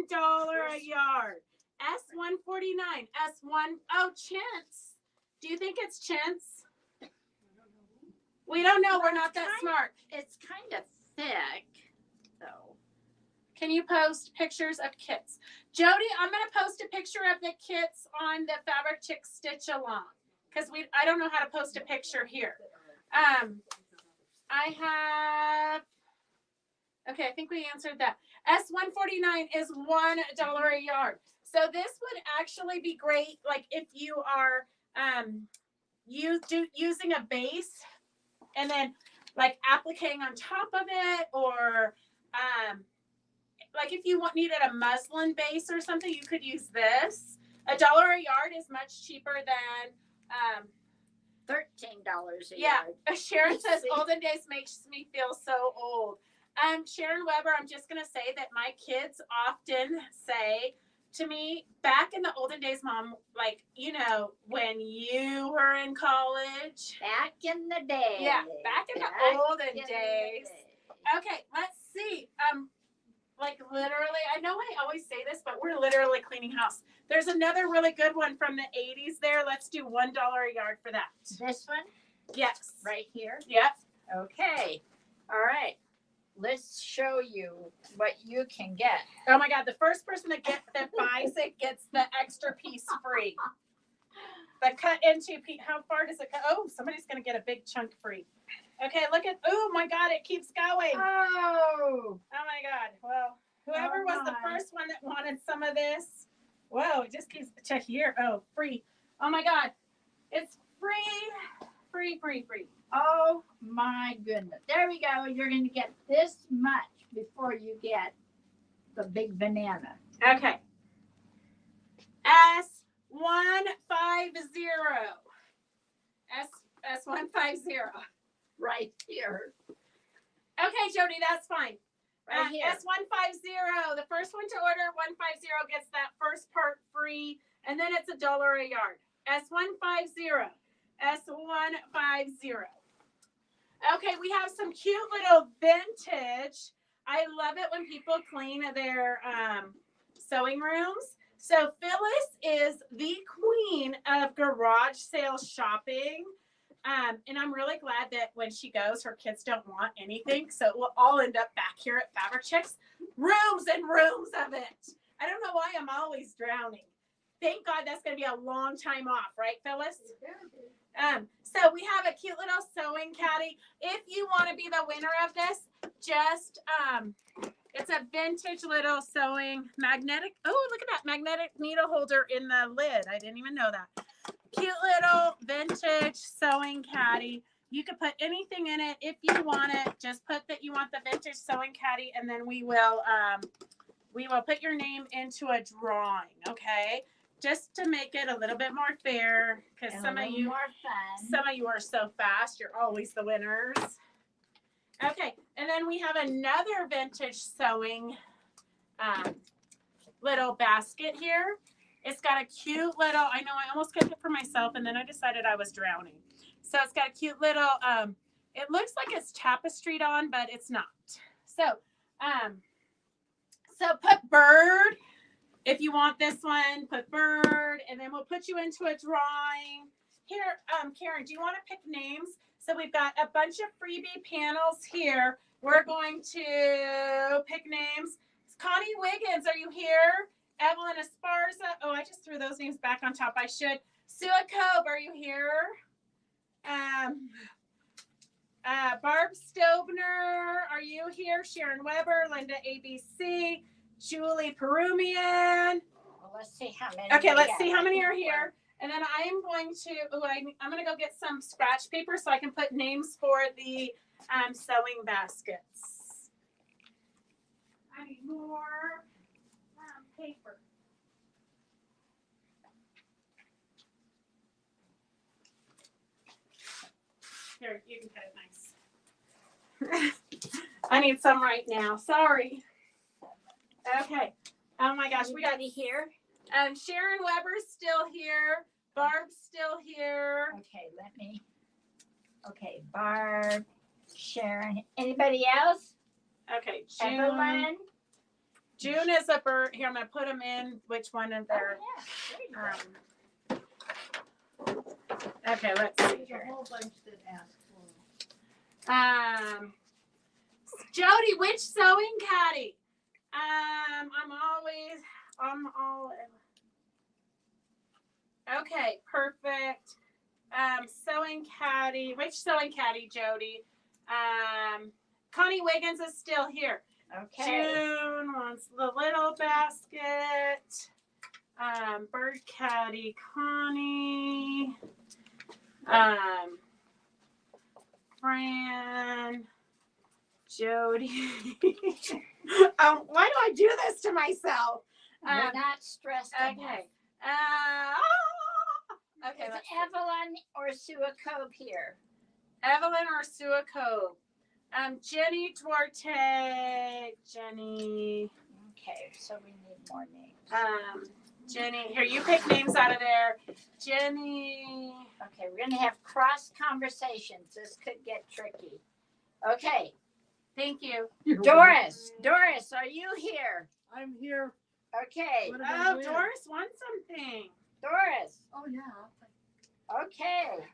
a yard. S149. S1. Oh, chintz. Do you think it's chintz? We don't know. We're not that smart. It's kind of thick, though. Can you post pictures of kits? Jody, I'm going to post a picture of the kits on the Fabric Chick Stitch Along because I don't know how to post a picture here. I have, okay, I think we answered that. S149 is $1 a yard. So this would actually be great, like if you are using a base and then like appliquing on top of it, or like if you needed a muslin base or something, you could use this. $1 a yard is much cheaper than $13 a yeah. yard. Sharon says olden days makes me feel so old. Sharon Weber, I'm just gonna say that my kids often say to me, back in the olden days, Mom, like, you know, when you were in college. Back in the day. Yeah, back in the olden days. Okay, let's see. Like literally, I know I always say this, but we're literally cleaning house. There's another really good one from the 80s there. Let's do $1 a yard for that. This one? Yes. Right here? Yep. Okay. All right. Let's show you what you can get. Oh my God, the first person that buys it gets the extra piece free. The cut into piece. How far does it cut? Oh, somebody's going to get a big chunk free. Okay, look at, oh my God, it keeps going. Oh. Oh my God. Well, whoever was the first one that wanted some of this. Whoa, it just keeps, check here. Oh, free. Oh my God. It's free. Free, free, free. Oh my goodness. There we go. You're going to get this much before you get the big banana. Okay. S150. S150. Right here. Okay, Jody, that's fine. Right here. S150. The first one to order 150 gets that first part free, and then it's $1 a yard. S150. S150. Okay, we have some cute little vintage. I love it when people clean their sewing rooms. So Phyllis is the queen of garage sale shopping. And I'm really glad that when she goes, her kids don't want anything. So it will all end up back here at Fabric Chicks. Rooms and rooms of it. I don't know why I'm always drowning. Thank God that's going to be a long time off, right, Phyllis? So we have a cute little sewing caddy. If you want to be the winner of this, just, it's a vintage little sewing magnetic. Oh, look at that magnetic needle holder in the lid. I didn't even know that. Cute little vintage sewing caddy. You could put anything in it if you want it. Just put that you want the vintage sewing caddy, and then we will put your name into a drawing, okay? Just to make it a little bit more fair, because some of you are so fast. You're always the winners. Okay, and then we have another vintage sewing little basket here. It's got a cute little, I know I almost kept it for myself, and then I decided I was drowning. So it's got a cute little, it looks like it's tapestried on, but it's not. So put bird. If you want this one, put bird, and then we'll put you into a drawing. Here, Karen, do you want to pick names? So we've got a bunch of freebie panels here. We're going to pick names. Connie Wiggins, are you here? Evelyn Esparza. Oh, I just threw those names back on top. I should. Sue Cobe, are you here? Barb Stobner, are you here? Sharon Weber, Linda ABC, Julie Perumian. Well, let's see how many. Okay, let's see how many are here. And then I am going to, I'm going to go get some scratch paper so I can put names for the sewing baskets. I need more paper. Here, you can cut it nice. I need some right now. Sorry. Okay. Oh my gosh, we got Anybody here? Sharon Weber's still here. Barb's still here. Okay, okay, Barb, Sharon, anybody else? Okay, June. Evelyn? June is a bird. Here, I'm gonna put them in. Which one of their? Oh, yeah, there you go. Okay, let's see There's a here. whole bunch that ask for. Jody, which sewing caddy? I'm all. Okay, perfect. Sewing caddy. Which sewing caddy, Jody? Connie Wiggins is still here. Okay, June wants the little basket. Bird caddy, Connie. Fran. Jody. Why do I do this to myself? we're not stressed enough. Okay. Okay. Is Let's Evelyn or Sue Cove here? Evelyn or Sue Cove. Jenny Duarte. Jenny. Okay, so we need more names. Jenny. Here, you pick names out of there. Jenny. Okay, we're gonna have cross conversations. This could get tricky. Okay, Thank you. Doris, are you here? I'm here. Okay, What about Oh, you? Doris wants something. Doris, Oh, yeah. okay.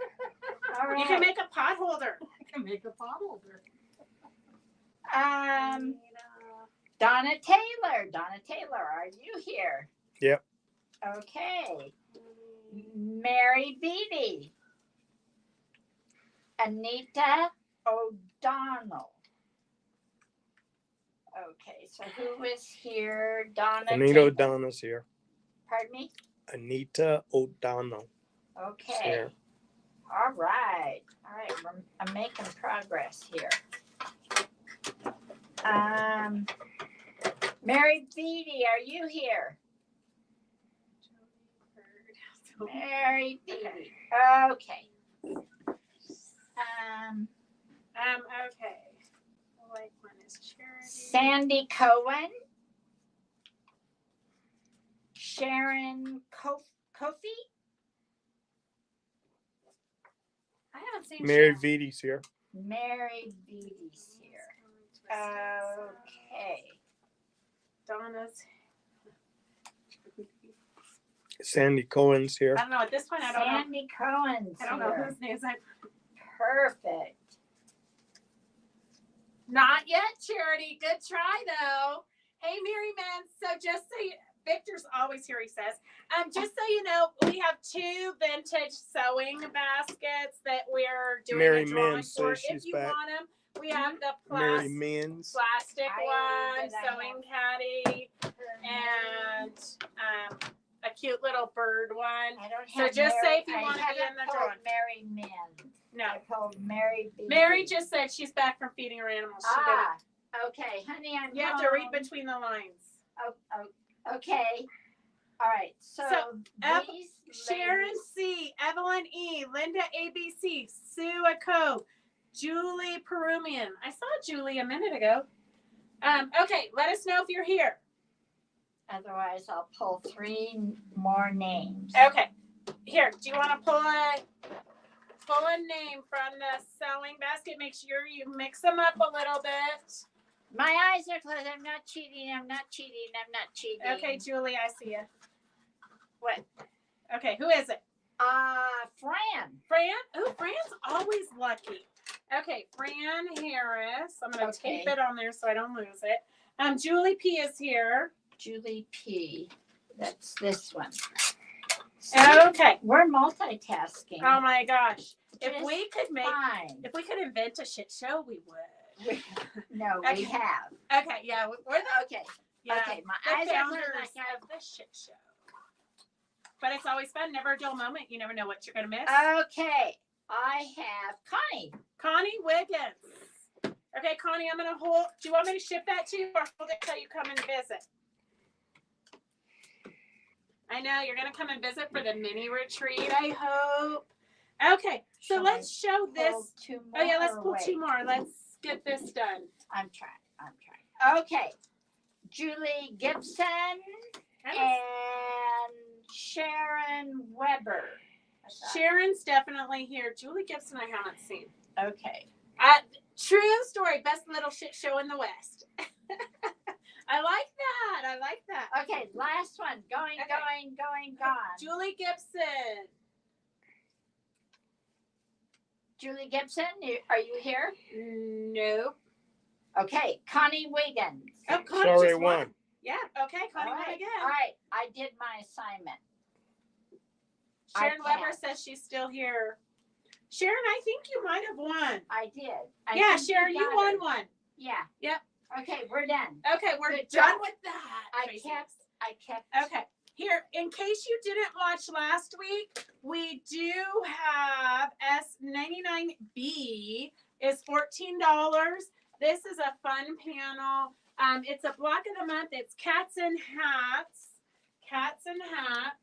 All right. You can make a pot holder. I can make a pot holder. Donna Taylor, are you here? Yep. Okay. Mary Beatty. Anita O'Donnell. Okay, so who is here? Donna Anita Taylor. O'Donnell's here. Pardon me? Anita O'Donnell. Okay. Here. All right. I'm making progress here. Mary Beatty, are you here? Mary Beatty. Okay. Okay. Like one is Charity. Sandy Cohen. Sharon Kofi. I haven't seen Mary Sharon. Vidi's here. Mary Beatty's here. Okay. Donna's. Sandy Cohen's here. I don't know at this point. I don't know. Sandy Cohen's I don't know here. whose names I. Perfect. Not yet, Charity. Good try though. Hey, Mary Man. So just so you, Victor's always here. He says, just so you know, we have 2 vintage sewing baskets that we're doing Mary a drawing Mann for. says If she's you back. want them, we have the Mary Men's. plastic I one, that I sewing caddy, and a cute little bird one. I don't So have just say if you I wanna be haven't in the pulled drawing. Mary Mann. No, I pulled Mary Beatty. Mary just said she's back from feeding her animals. She didn't. Okay, honey, I'm You have to read home. between the lines. Okay. All right. So, Ev- these Sharon ladies- C, Evelyn E, Linda ABC, Sue Ako, Julie Perumian. I saw Julie a minute ago. Okay, let us know if you're here. Otherwise, I'll pull 3 more names. Okay, here. Do you want to pull a name from the sewing basket? Make sure you mix them up a little bit. My eyes are closed. I'm not cheating. Okay, Julie, I see you. What? Okay, who is it? Fran. Fran? Oh, Fran's always lucky. Okay, Fran Harris. I'm gonna tape it on there so I don't lose it. Julie P is here. Julie P. That's this one. Okay. We're multitasking. Oh my gosh. If Just we could fine. if we could invent a shit show, we would. No, Okay. we have. Okay, yeah, we're the, Okay. yeah, Okay, my the eyes are founders closed. Like of the shit show. But it's always fun. Never a dull moment. You never know what you're gonna miss. Okay, I have Connie. Connie Wiggins. Okay, Connie, I'm gonna hold. Do you want me to ship that to you or hold it till you come and visit? I know you're gonna come and visit for the mini retreat, I hope. Okay, so Shall let's show Pull this. 2 more. Oh yeah, let's or pull wait? 2 more. Let's get this done. I'm trying. Okay. Julie Gibson and Sharon Weber. Sharon's definitely here. Julie Gibson, I haven't seen. Okay. True story. Best little shit show in the West. I like that. I like that. Okay, last one. Going. Julie Gibson. Julie Gibson, are you here? Nope. Okay, Connie Wiggins. Oh, Connie Sorry, just won. one. Yeah. Okay, Connie All won right. again. All right, I did my assignment. Sharon I Weber says she's still here. Sharon, I think you might have won. I did. Yeah, think Sharon, you got won it. one. Yeah. Yep. Okay, we're done. Okay, we're Good done job. with that. I Tracy. kept. Okay. Here, in case you didn't watch last week, we do have S99B is $14. This is a fun panel. It's a block of the month. It's cats and hats. Cats and hats.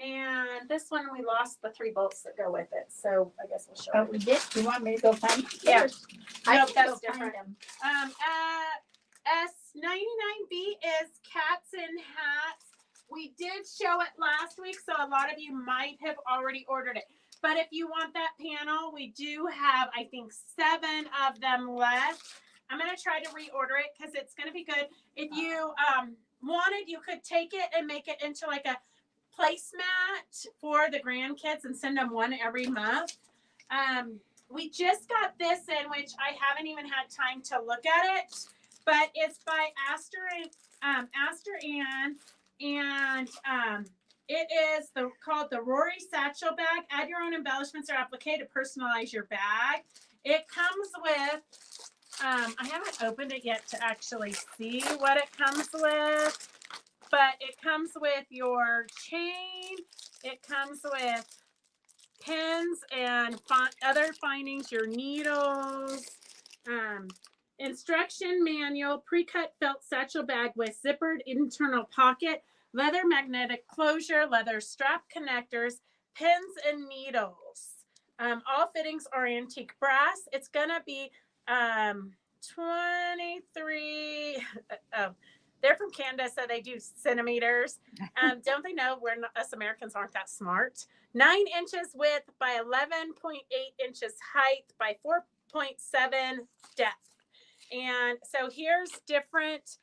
And this one, we lost the 3 bolts that go with it. So I guess we'll show Oh, it. we did. You want me to go find them? Yeah. Yours? I Nope, can that's go different. find them. S99B is cats and hats. We did show it last week, so a lot of you might have already ordered it. But if you want that panel, we do have, I think, 7 of them left. I'm going to try to reorder it because it's going to be good. If you wanted, you could take it and make it into like a placemat for the grandkids and send them one every month. We just got this in, which I haven't even had time to look at it, but it's by Aster Ann, and it is called the Rory Satchel Bag. Add your own embellishments or applique to personalize your bag. It comes with, I haven't opened it yet to actually see what it comes with, but it comes with your chain. It comes with pens and other findings, your needles, instruction manual, pre-cut felt satchel bag with zippered internal pocket, leather magnetic closure, leather strap connectors, pins and needles. All fittings are antique brass. It's gonna be 23. They're from Canada, so they do centimeters. Don't they know us Americans aren't that smart? 9 inches width by 11.8 inches height by 4.7 depth. And so here's different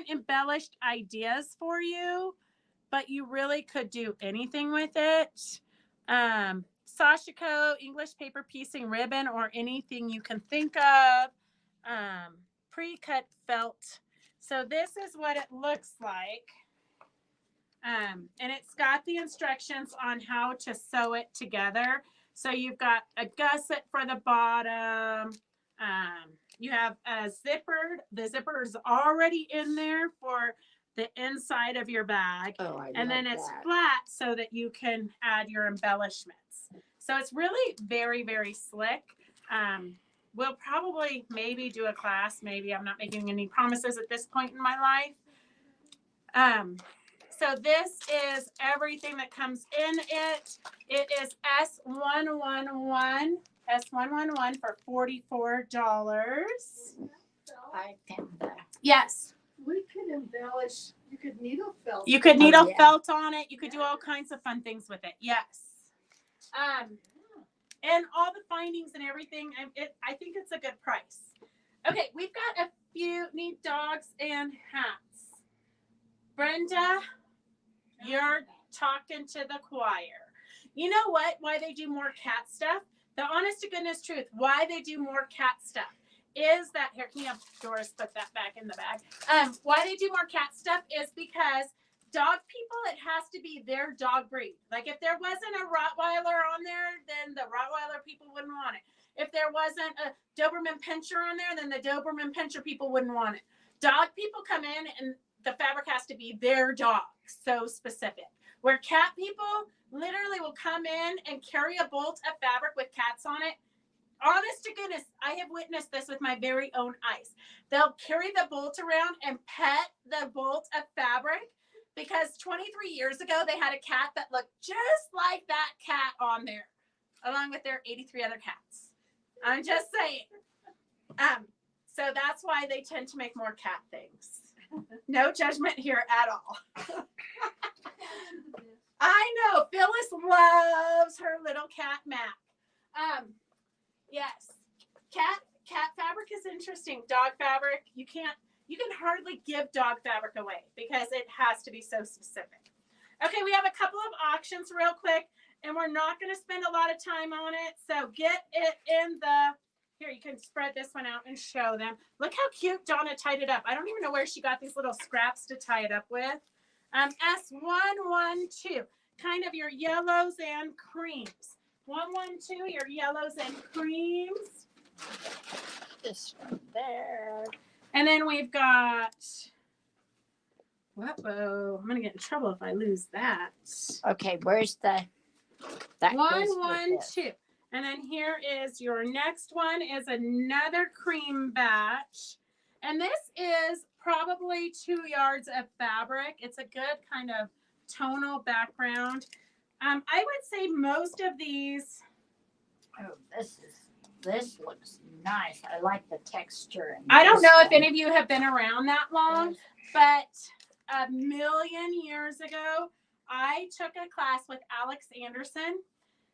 embellished ideas for you, but you really could do anything with it. Sashiko, English paper piecing ribbon, or anything you can think of. Pre-cut felt. So this is what it looks like. And it's got the instructions on how to sew it together. So you've got a gusset for the bottom. You have a zippered. The zipper is already in there for the inside of your bag. Oh, I and love then it's that. flat so that you can add your embellishments. So it's really very, very slick. We'll probably maybe do a class. Maybe I'm not making any promises at this point in my life. So this is everything that comes in it. It is S111 for $44. I pinned that. Yes. We could embellish, you could needle felt. You could needle yeah. felt on it. You could do all kinds of fun things with it. Yes. And all the findings and everything. I think it's a good price. Okay, we've got a few neat dogs and hats. Brenda, you're talking to the choir. You know what? Why they do more cat stuff? The honest to goodness truth, why they do more cat stuff is that, here, can you have Doris put that back in the bag? Why they do more cat stuff is because dog people, it has to be their dog breed. Like if there wasn't a Rottweiler on there, then the Rottweiler people wouldn't want it. If there wasn't a Doberman Pinscher on there, then the Doberman Pinscher people wouldn't want it. Dog people come in and the fabric has to be their dog, so specific. Where cat people literally will come in and carry a bolt of fabric with cats on it honest to goodness, I have witnessed this with my very own eyes. They'll carry the bolt around and pet the bolt of fabric because 23 years ago they had a cat that looked just like that cat on there, along with their 83 other cats. I'm just saying. So that's why they tend to make more cat things. No judgment here at all. I know Phyllis loves her little cat Mac. Yes, cat fabric is interesting. Dog fabric, you can hardly give dog fabric away because it has to be so specific. Okay, we have a couple of auctions real quick, and we're not going to spend a lot of time on it. So get it in the. Here, you can spread this one out and show them. Look how cute Donna tied it up. I don't even know where she got these little scraps to tie it up with. S112, kind of your yellows and creams. 112, your yellows and creams. This one there. And then we've got, whoa, I'm going to get in trouble if I lose that. Okay, where's that? Goes with this. 112. And then here is your next one is another cream batch. And this is probably 2 yards of fabric. It's a good kind of tonal background. I would say most of these. Oh, this looks nice. I like the texture. I don't know if any of you have been around that long, but a million years ago, I took a class with Alex Anderson.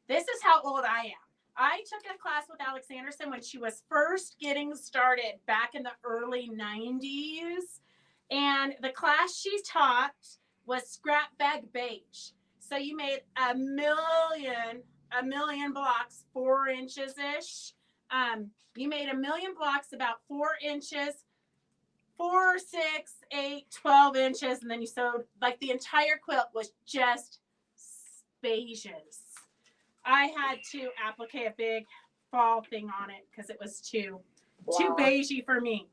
This is how old I am. I took a class with Alex Anderson when she was first getting started back in the early 90s. And the class she taught was scrap bag beige. So you made a million blocks, 4 inches ish. You made a million blocks about 4 inches, 4, 6, 8, 12 inches. And then you sewed, like the entire quilt was just beiges. I had to applique a big fall thing on it because it was too beigey for me.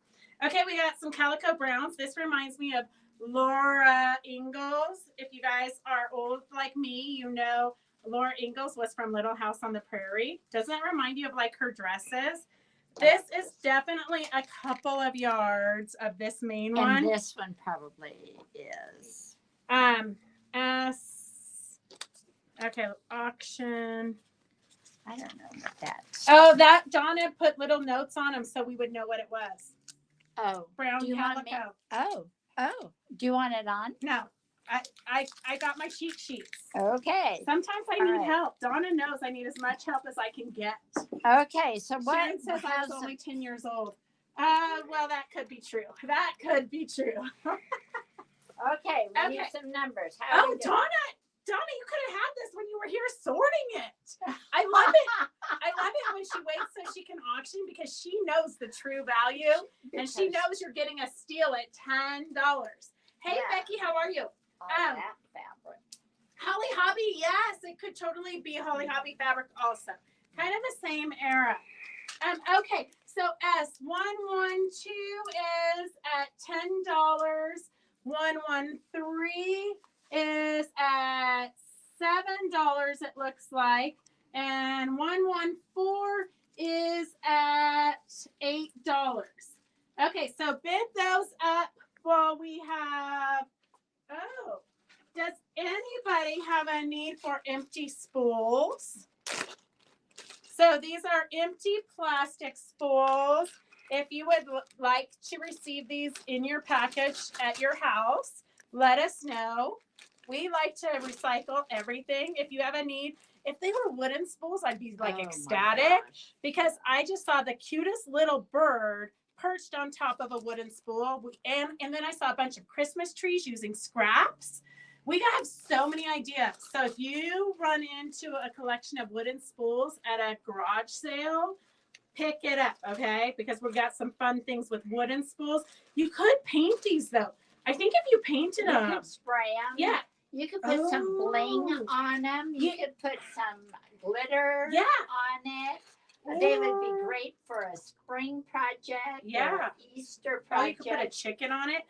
Okay, we got some calico browns. This reminds me of Laura Ingalls. If you guys are old like me, you know Laura Ingalls was from Little House on the Prairie. Doesn't that remind you of like her dresses? This is definitely a couple of yards of this main one. And this one probably is. Okay, auction. I don't know what that's. Oh, that Donna put little notes on them so we would know what it was. Oh, Brown do you want me? calico. Oh. Do you want it on? No, I got my cheat sheets. Okay. Sometimes I All need right. help. Donna knows I need as much help as I can get. Okay. So what? Sharon says I was only 10 years old. Well, that could be true. That could be true. Okay. We need Okay. some numbers. How Oh, Donna, you could have had this when you were here sorting it. I love it. I love it when she waits so she can auction because she knows the true value and she knows you're getting a steal at $10. Hey, Yeah. Becky, how are you? All that fabric. Holly Hobby, yes, it could totally be Holly Hobby fabric also. Kind of the same era. Okay, so S112 is at $10. 113 is at $7, it looks like. And 114 is at $8. Okay, so bid those up while we have, does anybody have a need for empty spools? So these are empty plastic spools. If you would like to receive these in your package at your house, let us know. We like to recycle everything. If you have a need, if they were wooden spools, I'd be like ecstatic because I just saw the cutest little bird perched on top of a wooden spool. And then I saw a bunch of Christmas trees using scraps. We have so many ideas. So if you run into a collection of wooden spools at a garage sale, pick it up, okay? Because we've got some fun things with wooden spools. You could paint these though. I think if you painted them, You could spray them. yeah. You could put some bling on them. You could put some glitter on it. They would be great for a spring project or Easter project. Or you could put a chicken on it.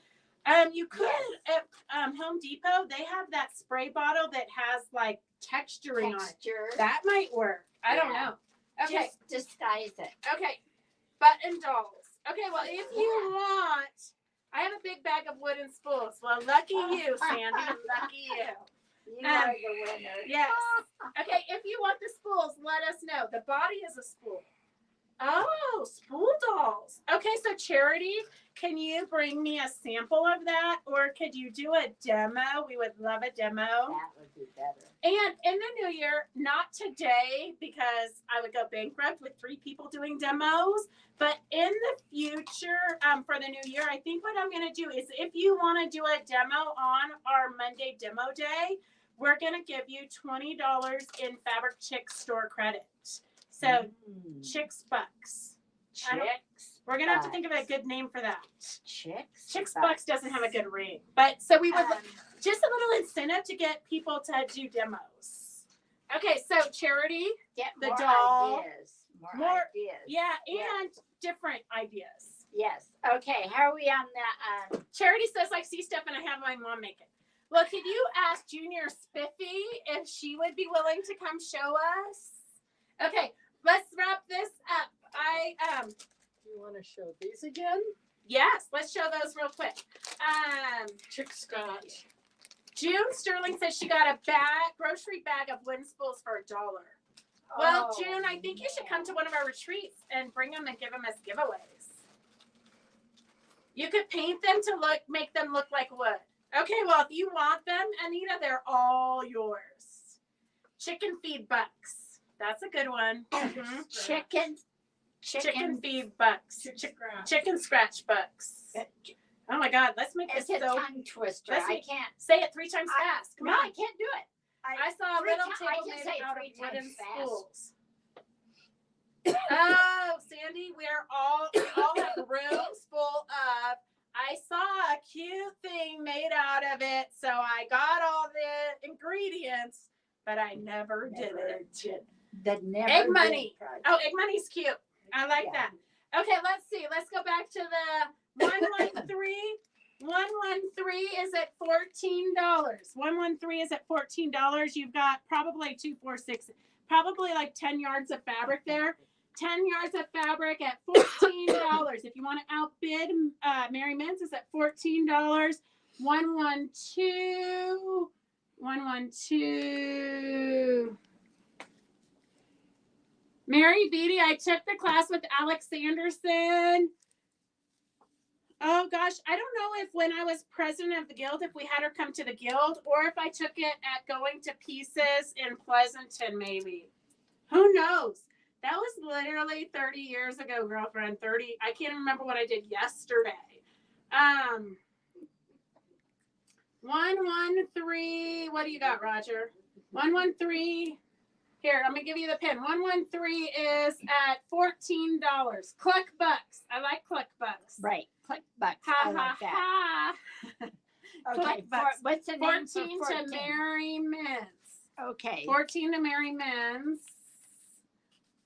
You could at Home Depot. They have that spray bottle that has like texturing on it. That might work. I don't know. Okay. Just disguise it. Okay. Button dolls. Okay, well, if you want, I have a big bag of wooden spools. Well, lucky you, Sandy. Lucky you. You are the winner. Yes. Okay, if you want the spools, let us know. The body is a spool. Oh, spool dolls. Okay, so Charity, can you bring me a sample of that? Or could you do a demo? We would love a demo. That would be better. And in the new year, not today because I would go bankrupt with 3 people doing demos, but in the future, for the new year, I think what I'm going to do is if you want to do a demo on our Monday demo day, we're going to give you $20 in Fabric Chick store credit. So Chicks Bucks. Chicks. We're going to have to think of a good name for that. Chicks Bucks doesn't have a good ring. But so we would Um, just a little incentive to get people to do demos. Okay, so Charity, get the more doll. ideas. More More- ideas. yeah, Yeah. and different ideas. Yes. Okay. How are we on that? Charity says, I see stuff and I have my mom make it. Well, could you ask Junior Spiffy if she would be willing to come show us? Okay, let's wrap this up. You want to show these again? Yes, let's show those real quick. Chick scotch. June Sterling says she got a grocery bag of wooden spools for $1. Well, Oh, June, I think you should come to one of our retreats and bring them and give them as giveaways. You could paint them to make them look like wood. Okay, well, if you want them, Anita, they're all yours. Chicken feed bucks. That's a good one. Mhm. Chicken feed bucks. Chicken scratch bucks. Oh my God, let's make this It's a so. tongue twister. Let's I make- can't. Say it 3 times fast. Come No, on. I can't do it. I saw a Three little ti- table I can made say out of 3 times wooden fast. spools. Oh, Sandy, we all have rooms full of. I saw a cute thing made out of it, so I got all the ingredients, but I never did it. The never Egg did money. project. Oh, egg money's cute. I like Yeah. that. Okay, let's see. Let's go back to the 113. 113 is at $14. 113 is at $14. You've got probably 2, 4, 6, probably like 10 yards of fabric there. 10 yards of fabric at $14. If you want to outbid Mary Men's is at $14. 112. 112. Mary Beatty, I took the class with Alex Sanderson. Oh gosh, I don't know if when I was president of the guild, if we had her come to the guild, or if I took it at Going to Pieces in Pleasanton, maybe. Who knows? That was literally 30 years ago, girlfriend. 30. I can't remember what I did yesterday. 113. What do you got, Roger? 113. Here, I'm gonna give you the pin. 113 is at $14. Cluck bucks. I like cluck bucks. Right. Click bucks. Ha I like that. ha Okay. Cluck bucks. What's the ha. name 14 for to 14? Mary Mintz. Okay. 14 to Mary Mintz.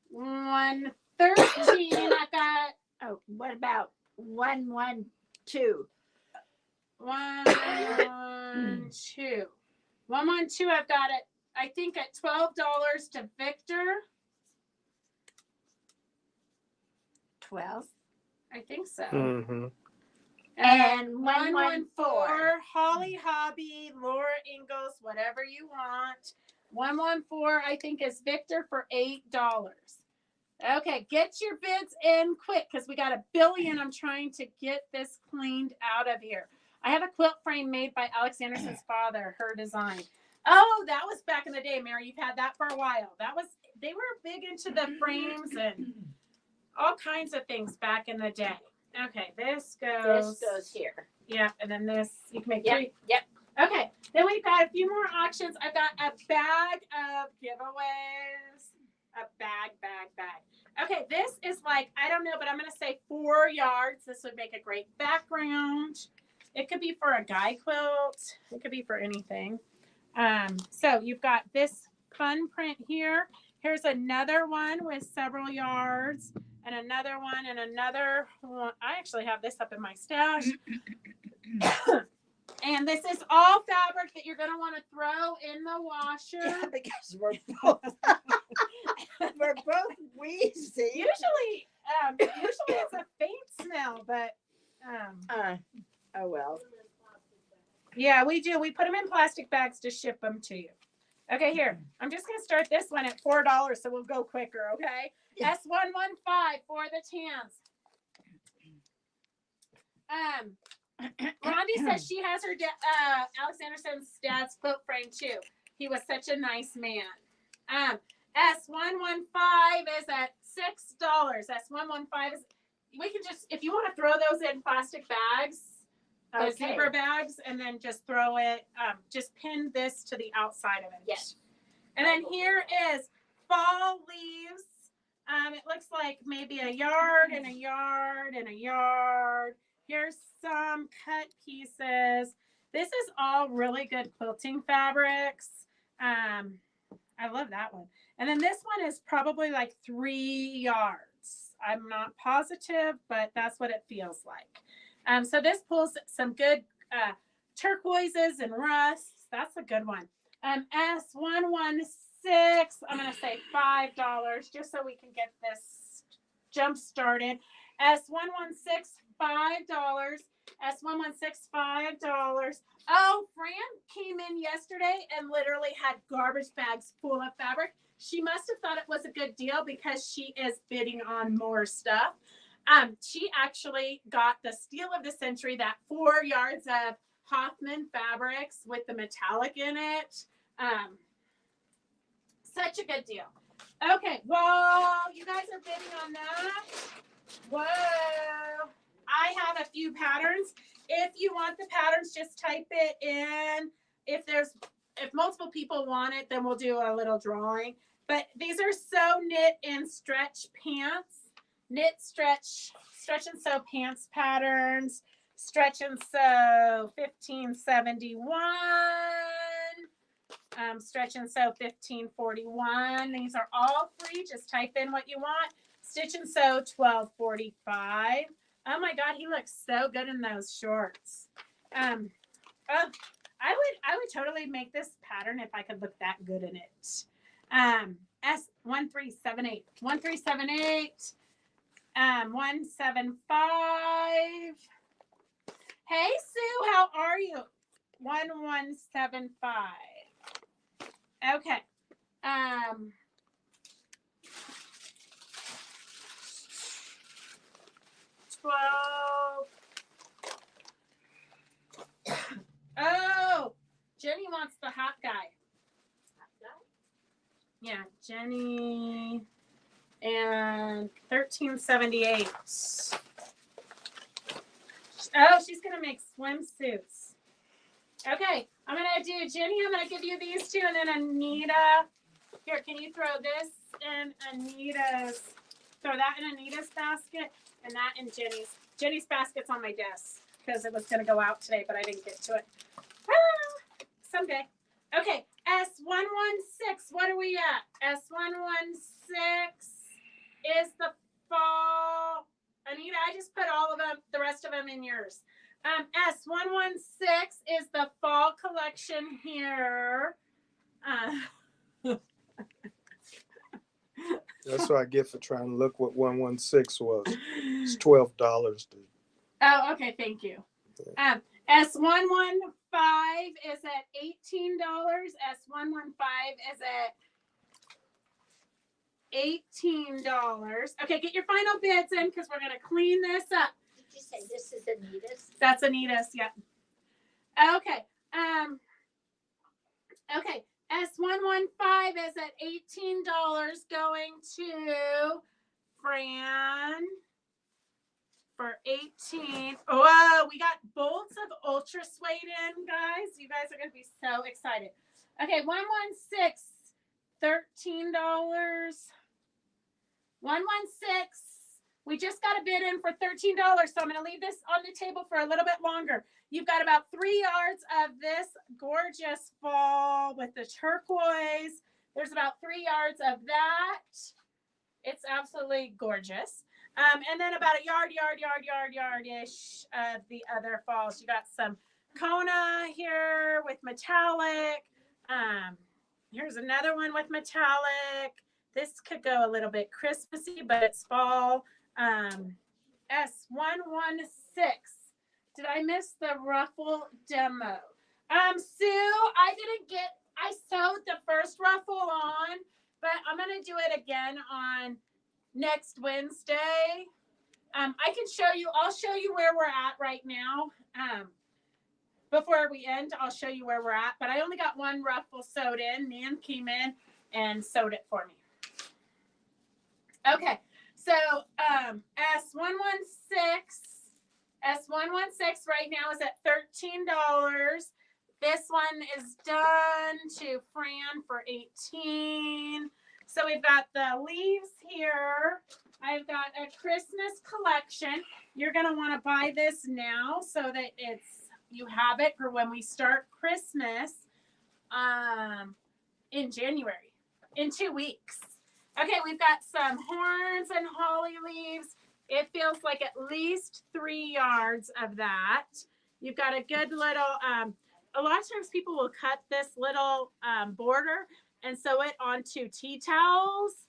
113. I got Oh, what about 112? 112. 112. I've got it. I think at $12 to Victor. 12. I think so. Mm-hmm. And 114. Holly Hobby, Laura Ingalls, whatever you want. 114, I think, is Victor for $8. Okay, get your bids in quick because we got $1 billion. I'm trying to get this cleaned out of here. I have a quilt frame made by Alex Anderson's father, her design. Oh, that was back in the day, Mary. You've had that for a while. They were big into the frames and all kinds of things back in the day. Okay, this goes. This goes here. Yeah, and then this, you can make Yep. 3. Yep. Okay, then we've got a few more auctions. I've got a bag of giveaways. A bag. Okay, this is like, I don't know, but I'm going to say 4 yards. This would make a great background. It could be for a guy quilt. It could be for anything. So you've got this fun print here. Here's another one with several yards and another one and another one. I actually have this up in my stash. And this is all fabric that you're going to want to throw in the washer. Yeah, because we're both wheezy. Usually it's a faint smell, but Oh well. yeah, we do. We put them in plastic bags to ship them to you. Okay, here. I'm just gonna start this one at $4, so we'll go quicker. Okay. Yeah. S115 for the tans. Rondi says she has her Alex Anderson's dad's quote frame too. He was such a nice man. S115 is at $6. S115 is, we can just, if you want to throw those in plastic bags, those Okay. zebra bags, and then just throw it, just pin this to the outside of it. Yes. And then here is fall leaves. It looks like maybe a yard and a yard and a yard. Here's some cut pieces. This is all really good quilting fabrics. I love that one. And then this one is probably like 3 yards. I'm not positive, but that's what it feels like. So this pulls some good turquoises and rusts. That's a good one. S116, I'm going to say $5 just so we can get this jump started. S116, $5. S116, $5. Oh, Fran came in yesterday and literally had garbage bags full of fabric. She must have thought it was a good deal because she is bidding on more stuff. She actually got the steal of the century, that 4 yards of Hoffman fabrics with the metallic in it. Such a good deal. Okay, well, you guys are bidding on that. Whoa. I have a few patterns. If you want the patterns, just type it in. If multiple people want it, then we'll do a little drawing. But these are sew, knit, and stretch pants. Knit, stretch and sew pants patterns. Stretch and sew 1571. Stretch and sew 1541. These are all free. Just type in what you want. Stitch and sew 1245. Oh my God, he looks so good in those shorts. I would totally make this pattern if I could look that good in it. S1378. 1378. 175. Hey Sue, how are you? 1175. Okay. 12. Oh, Jenny wants the hot guy. Yeah, Jenny and 1378. Oh, she's gonna make swimsuits. Okay, I'm gonna do Jenny. I'm gonna give you these two, and then Anita. Here, can you throw this in Anita's? Throw that in Anita's basket, and that in Jenny's. Jenny's basket's on my desk because it was gonna go out today, but I didn't get to it. Someday. Okay, S116. What are we at? S116 is the fall. Anita, I just put all of them, the rest of them in yours. S116 is the fall collection here. That's what I get for trying to look what 116 was. It's $12. Dude. Oh, okay, thank you. S115 is at $18. S115 is at $18. Okay, get your final bids in because we're gonna clean this up. Did you say this is Anita's? That's Anita's, yeah. Okay. Okay. S115 is at $18 going to Fran for 18. Whoa, we got bolts of ultra suede in, guys. You guys are gonna be so excited. Okay, 116, $13. 116. We just got a bid in for $13, so I'm going to leave this on the table for a little bit longer. You've got about 3 yards of this gorgeous fall with the turquoise. There's about 3 yards of that. It's absolutely gorgeous. And then about a yardish of the other falls. You got some Kona here with metallic. Here's another one with metallic. This could go a little bit Christmassy, but it's fall. S116. Did I miss the ruffle demo? Sue, I sewed the first ruffle on, but I'm going to do it again on next Wednesday. I'll show you where we're at right now. Before we end, I'll show you where we're at, but I only got one ruffle sewed in. Nan came in and sewed it for me. Okay, so S116 right now is at $13. This one is done to Fran for $18. So we've got the leaves here. I've got a Christmas collection. You're gonna want to buy this now so that you have it for when we start Christmas in January, in 2 weeks. Okay, we've got some horns and holly leaves. It feels like at least 3 yards of that. You've got a good little, a lot of times people will cut this little border and sew it onto tea towels.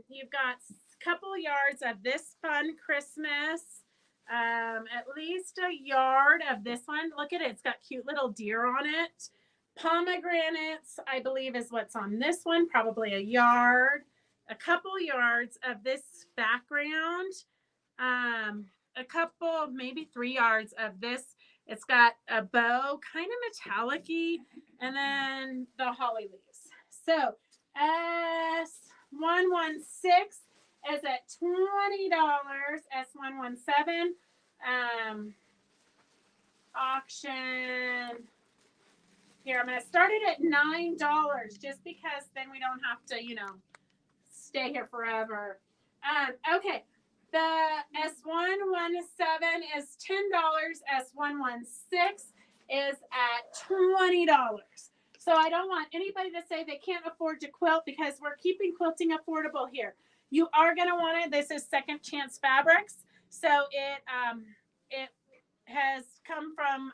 You've got a couple yards of this fun Christmas. At least a yard of this one. Look at it. It's got cute little deer on it. Pomegranates, I believe, is what's on this one. Probably a yard. A couple yards of this background. A couple, maybe 3 yards of this. It's got a bow, kind of metallic-y, and then the holly leaves. So S116 is at $20. S117 auction. Here, I'm going to start it at $9 just because then we don't have to, stay here forever. Okay. The S117 is $10. S116 is at $20. So I don't want anybody to say they can't afford to quilt because we're keeping quilting affordable here. You are going to want it. This is Second Chance Fabrics. So it has come from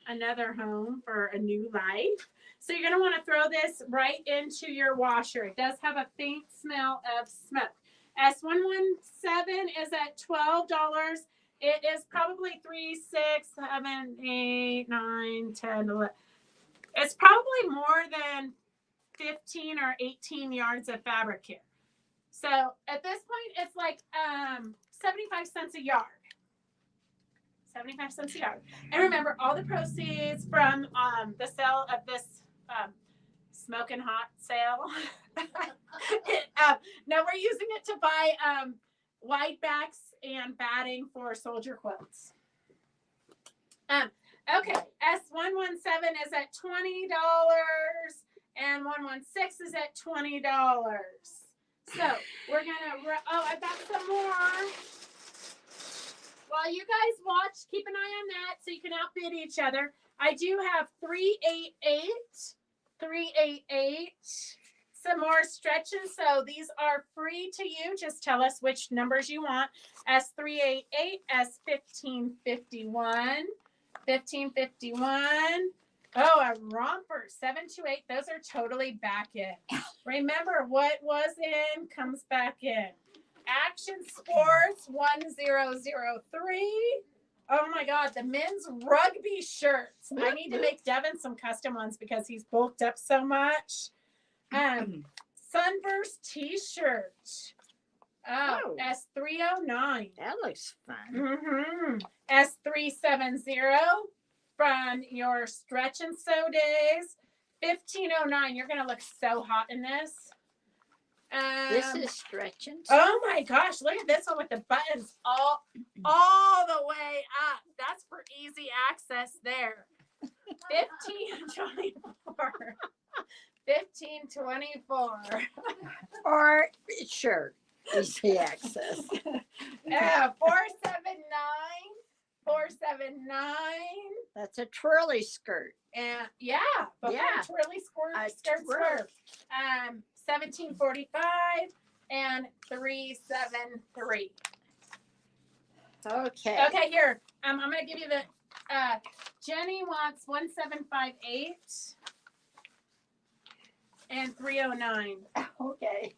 another home for a new life. So you're going to want to throw this right into your washer. It does have a faint smell of smoke. S117 is at $12. It is probably 3, 6, 7, 8, 9, 10, 11. It's probably more than 15 or 18 yards of fabric here. So at this point, it's like 75 cents a yard. 75 cents a yard. And remember, all the proceeds from the sale of this smoking hot sale. No, we're using it to buy wide backs and batting for soldier quilts. Okay, S117 is at $20 and 116 is at $20. So we're gonna, I've got some more. While you guys watch, keep an eye on that so you can outbid each other. I do have 388, some more stretches. So these are free to you. Just tell us which numbers you want. S388, S1551, 1551. Oh, a romper, 728. Those are totally back in. Remember, what was in comes back in. Action Sports 1003. Oh my God, the men's rugby shirts. I need to make Devin some custom ones because he's bulked up so much. Sunburst t-shirt. Oh, S309. That looks fun. Mm-hmm. S370 from your stretch and sew days. 1509. You're gonna look so hot in this. This is stretching. Oh my gosh, look at this one with the buttons all the way up. That's for easy access there. 1524. 1524. Or sure, easy access. 479. 479. That's a twirly skirt. And yeah, twirly skirt. 1745 and 373. Okay. Okay, here. I'm gonna give you the Jenny wants 1758 and 309. Okay.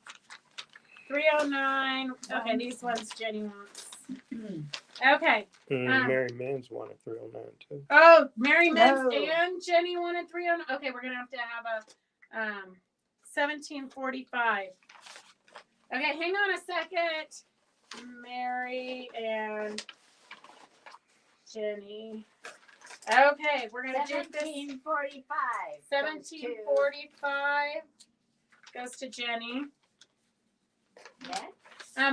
309. Okay, these ones Jenny wants. Okay. Mary Mann's wanted 309 too. Oh, Mary Mims No. and Jenny wanted 309. Okay, we're gonna have to have a 1745. Okay, hang on a second. Mary and Jenny. Okay, we're gonna do this. 1745. 1745 goes to Jenny. Next.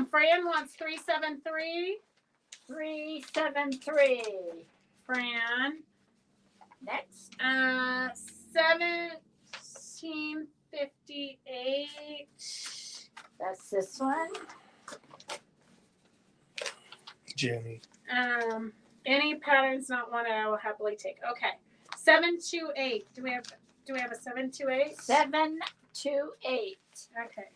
Fran wants 373. 373. Fran. Next. 1758. That's this one. Jenny. Any patterns not wanted, I will happily take. Okay. 728. Do we have a 728? 728. Okay.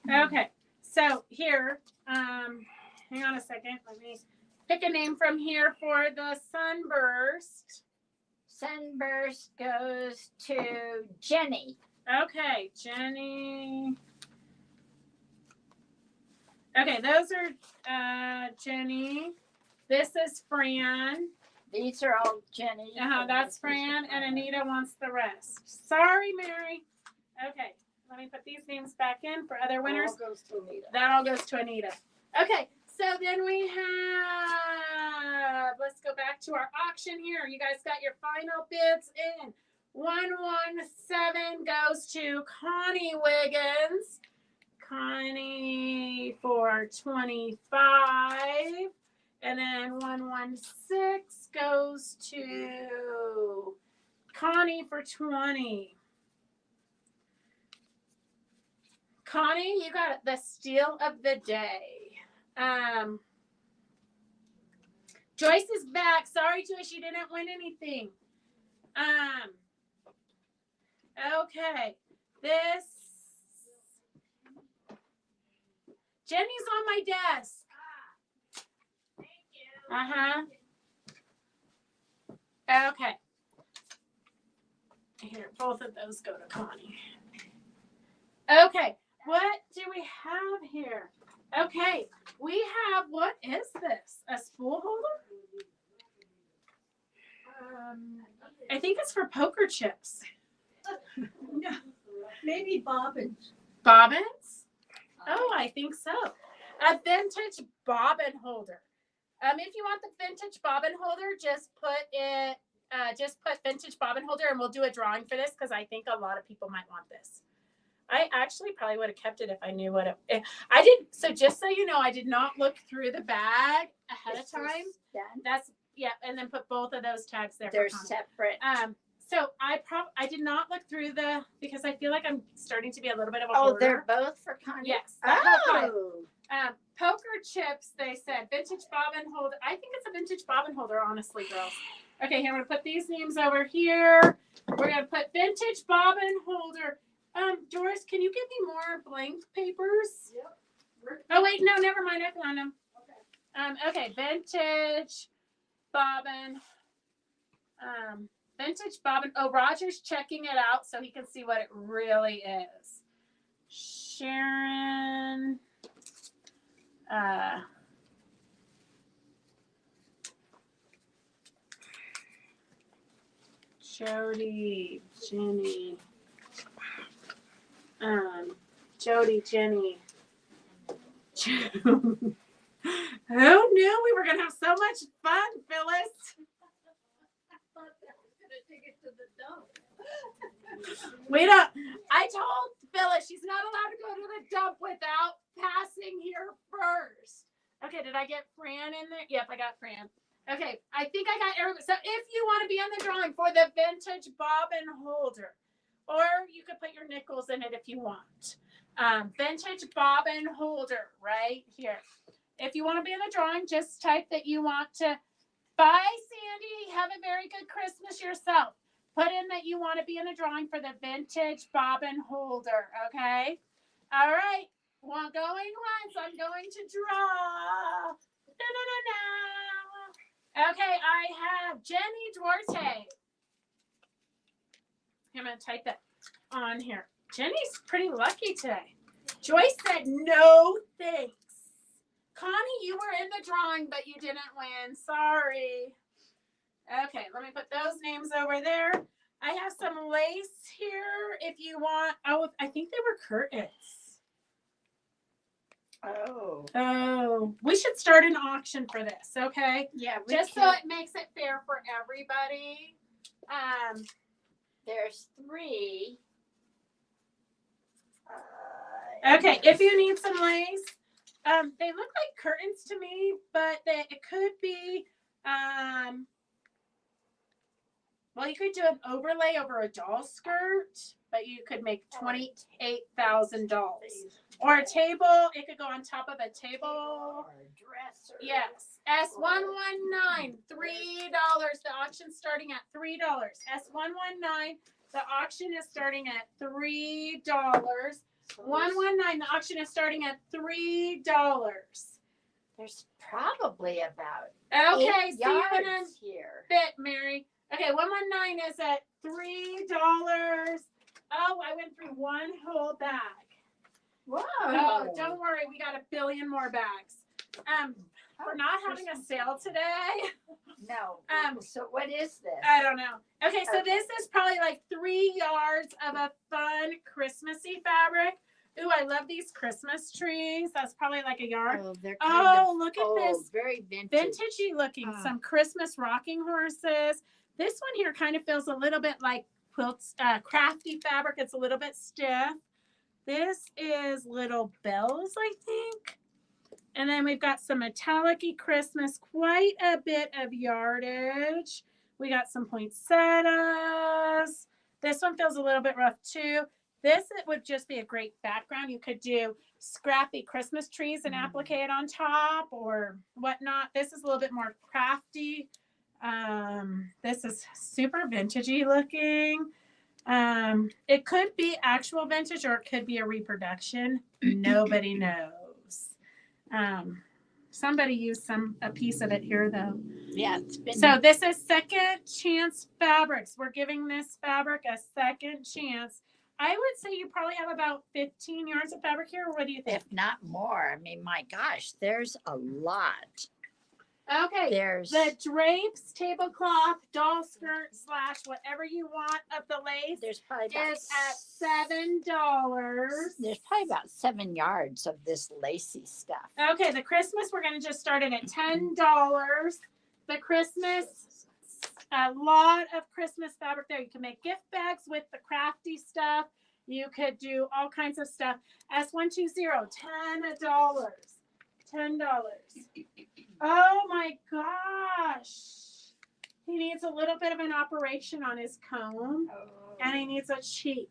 Okay. So here, hang on a second. Let me pick a name from here for the sunburst. Sunburst goes to Jenny. Okay, Jenny. Okay, those are Jenny. This is Fran. These are all Jenny. That's Fran, and Anita wants the rest. Sorry, Mary. Okay, let me put these names back in for other winners. All goes to Anita. That all goes to Anita. Okay, so then we have, let's go back to our auction here. You guys got your final bids in. 117 goes to Connie Wiggins. Connie for 25. And then 116 goes to Connie for 20. Connie, you got the steal of the day. Joyce is back. Sorry, Joyce, you didn't win anything. Okay. This Jenny's on my desk. Thank you. Okay. Here, both of those go to Connie. Okay. What do we have here? Okay, we have, what is this? A spool holder? I think it's for poker chips. No, maybe bobbins. Bobbins? Oh, I think so. A vintage bobbin holder. If you want the vintage bobbin holder, just put vintage bobbin holder, and we'll do a drawing for this because I think a lot of people might want this. I actually probably would have kept it if I knew what I did. So just so you know, I did not look through the bag ahead of time. That's and then put both of those tags there. They're separate. So I did not look through because I feel like I'm starting to be a little bit of a Oh, hoarder. they're both for Connie? Yes. Oh. Poker chips, they said. Vintage bobbin holder. I think it's a vintage bobbin holder, honestly, girls. Okay, here, I'm going to put these names over here. We're going to put vintage bobbin holder. Doris, can you give me more blank papers? Yep. Oh, wait, no, never mind. I found them. Okay, vintage bobbin. Vintage bobbin. Oh, Roger's checking it out so he can see what it really is. Sharon. Jody, Jenny. Jody, Jenny. Who knew we were gonna have so much fun, Phyllis? I told Phyllis she's not allowed to go to the dump without passing here first. Okay, did I get Fran in there? Yep, I got Fran. Okay, I think I got everyone. So if you want to be on the drawing for the vintage bobbin holder, or you could put your nickels in it if you want. Vintage bobbin holder right here. If you want to be in the drawing, just type that you want to. Bye, Sandy. Have a very good Christmas yourself. Put in that you want to be in the drawing for the vintage bobbin holder, okay? All right. Well, going once, I'm going to draw. Okay, I have Jenny Duarte. I'm going to type that. on here? Jenny's pretty lucky today. Joyce said no thanks. Connie, you were in the drawing, but you didn't win. Sorry. Okay, let me put those names over there. I have some lace here if you want. Oh, I think they were curtains. Oh, we should start an auction for this, okay? Yeah, Just so it makes it fair for everybody. there's 3. Okay, if you need some lace, they look like curtains to me, but it could be, well, you could do an overlay over a doll skirt, but you could make $28,000. Or a table, it could go on top of a table. Or a dresser. Yes, S119, $3. The auction's starting at $3. S119, the auction is starting at $3. 119, the auction is starting at $3. There's probably about Okay, 8 see you in a yards here. bit, Mary. Okay, 119 is at $3. Oh, I went through one whole bag. Whoa. Oh, don't worry, we got a billion more bags. We're not having a sale today. No. So what is this? I don't know. Okay, so this is probably like 3 yards of a fun Christmassy fabric. Ooh, I love these Christmas trees. That's probably like a yard. Oh, they're kind of Look at this. very vintage. Vintagey looking. Some Christmas rocking horses. This one here kind of feels a little bit like quilts, crafty fabric. It's a little bit stiff. This is little bells, I think. And then we've got some metallic-y Christmas, quite a bit of yardage. We got some poinsettias. This one feels a little bit rough too. This it would just be a great background. You could do scrappy Christmas trees and applique it on top or whatnot. This is a little bit more crafty. This is super vintagey looking. It could be actual vintage or it could be a reproduction. Nobody knows. Somebody used a piece of it here though. Yeah, it's been. So this is Second Chance Fabrics. We're giving this fabric a second chance. I would say you probably have about 15 yards of fabric here. What do you think? if not more. I mean, my gosh, there's a lot. Okay. There's The drapes, tablecloth, doll skirt / whatever you want of the lace there's probably about is at $7. There's probably about 7 yards of this lacy stuff. Okay, the Christmas, we're going to just start it at $10. The Christmas, a lot of Christmas fabric there. You can make gift bags with the crafty stuff. You could do all kinds of stuff. S120, $10. $10. Oh my gosh. He needs a little bit of an operation on his comb and he needs a cheek.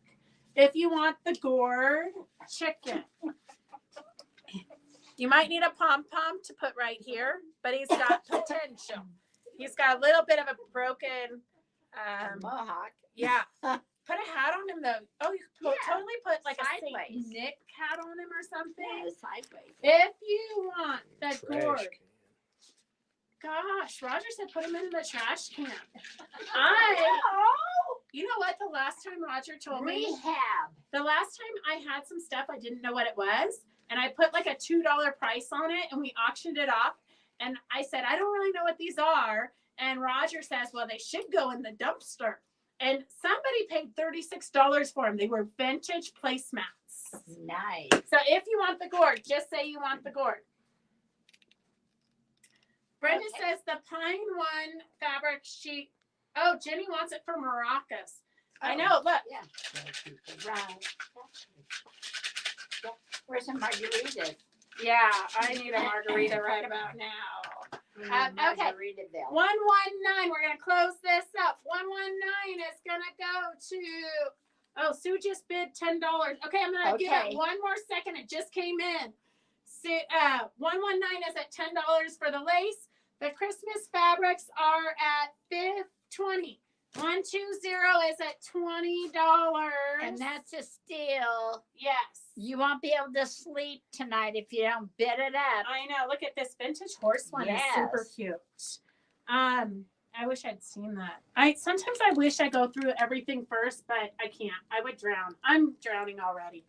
If you want the gourd chicken, you might need a pom-pom to put right here, but he's got potential. He's got a little bit of a broken, Mohawk. yeah. Put a hat on him though. Oh, you could totally put like a Sideways. Saint Nick hat on him or something. Yeah, sideways. If you want the Trash gourd, can. gosh, Roger said put him in the trash can. You know what? The last time Roger told me, Rehab. the last time I had some stuff I didn't know what it was, and I put like a $2 price on it, and we auctioned it off. And I said, I don't really know what these are. And Roger says, well, they should go in the dumpster. And somebody paid $36 for them. They were vintage placemats. Nice. So if you want the gourd, just say you want the gourd. Brenda says the pine one fabric sheet. Oh, Jenny wants it for maracas. I know, look. Yeah. Right. Where's the margaritas? Yeah, I need a margarita right about now. Okay. Margaritaville. 119. We're gonna close this up. 119 is gonna go to. Oh, Sue just bid $10. Okay, I'm gonna give it one more second. It just came in. 119 is at $10 for the lace. The Christmas fabrics are at $20. 120 is at $20. And that's a steal. Yes. You won't be able to sleep tonight if you don't bid it up. I know. Look at this vintage horse one. It's super Yes. cute. I wish I'd seen that. Sometimes I wish I go through everything first, but I can't. I would drown. I'm drowning already.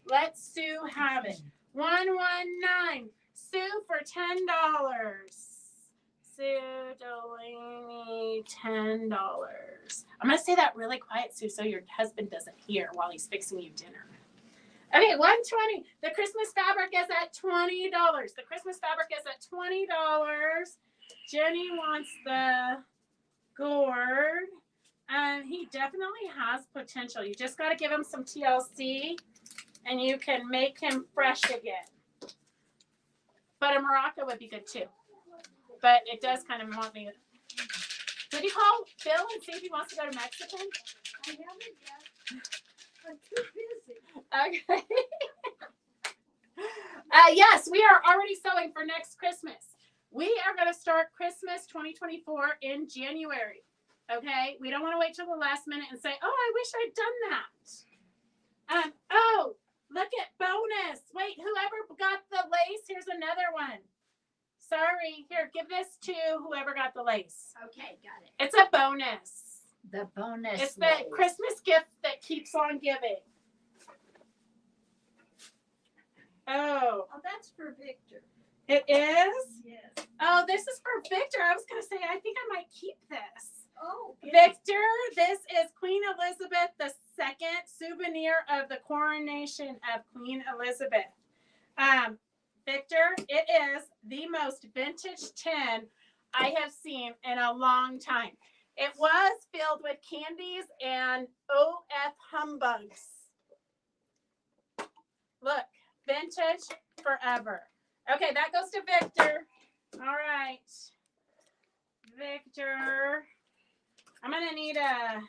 Let Sue have it. 119. Sue for $10. Sue Delaney, $10. I'm gonna say that really quiet, Sue, so your husband doesn't hear while he's fixing you dinner. Okay, 120. The Christmas fabric is at $20. The Christmas fabric is at $20. Jenny wants the gourd. He definitely has potential. You just got to give him some TLC, and you can make him fresh again. But a Morocco would be good too. But it does kind of want me. Did you call Bill and see if he wants to go to Mexican? I haven't yet. I'm too busy. Okay. Yes, we are already sewing for next Christmas. We are going to start Christmas 2024 in January. Okay? We don't want to wait till the last minute and say, oh, I wish I'd done that. Oh, look at bonus. Wait, whoever got the lace, here's another one. Sorry. Here, give this to whoever got the lace. Okay, got it. It's a bonus. The bonus. It's the Christmas gift that keeps on giving. Oh, that's for Victor. it is? Yes. Oh, this is for Victor. I was going to say, I think I might keep this. Oh, Victor, this is Queen Elizabeth II souvenir of the coronation of Queen Elizabeth. Victor, it is the most vintage tin I have seen in a long time. It was filled with candies and OF humbugs. Look, vintage forever. Okay, that goes to Victor. All right. Victor, I'm going to need to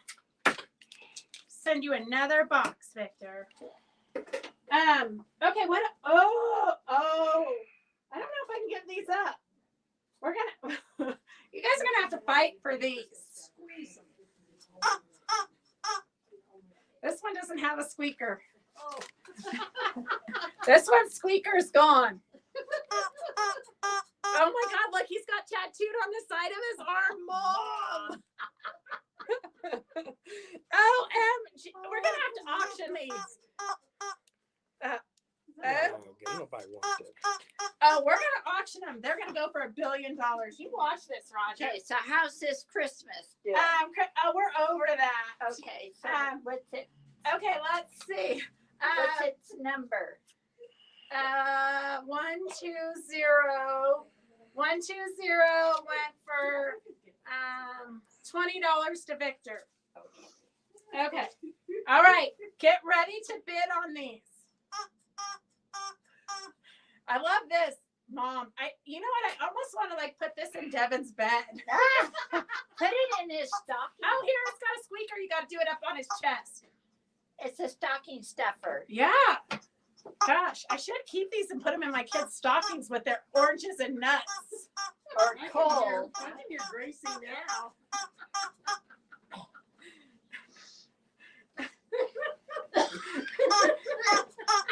send you another box, Victor. Okay, what? Oh, I don't know if I can get these up. We're going to, you guys are going to have to fight for these. squeeze them. This one doesn't have a squeaker. Oh. This one's squeaker's gone. Oh my God, look, he's got tattooed on the side of his arm, Mom. OMG, we're going to have to auction these. Nobody wants it. Oh, we're going to auction them. They're going to go for $1 billion. You watch this, Roger. Okay, so how's this Christmas doing? We're over that. Okay, so what's it? Okay, let's see. What's its number? 120. 120 went for $20 to Victor. Okay. All right. Get ready to bid on these. I love this, Mom. You know what? I almost want to put this in Devin's bed. Put it in his stocking. Oh, here it's got a squeaker. You got to do it up on his chest. It's a stocking stuffer. Yeah. Gosh, I should keep these and put them in my kids' stockings with their oranges and nuts. Or cold. I can hear Gracie now. Okay,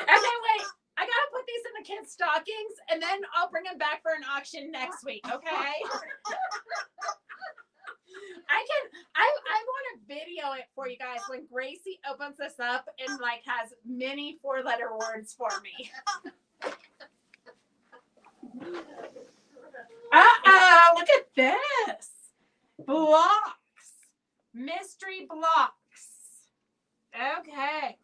wait. I gotta put these in the kids' stockings, and then I'll bring them back for an auction next week. Okay. I want to video it for you guys when Gracie opens this up and has many 4-letter words for me. Look at this. Blocks. Mystery blocks. Okay.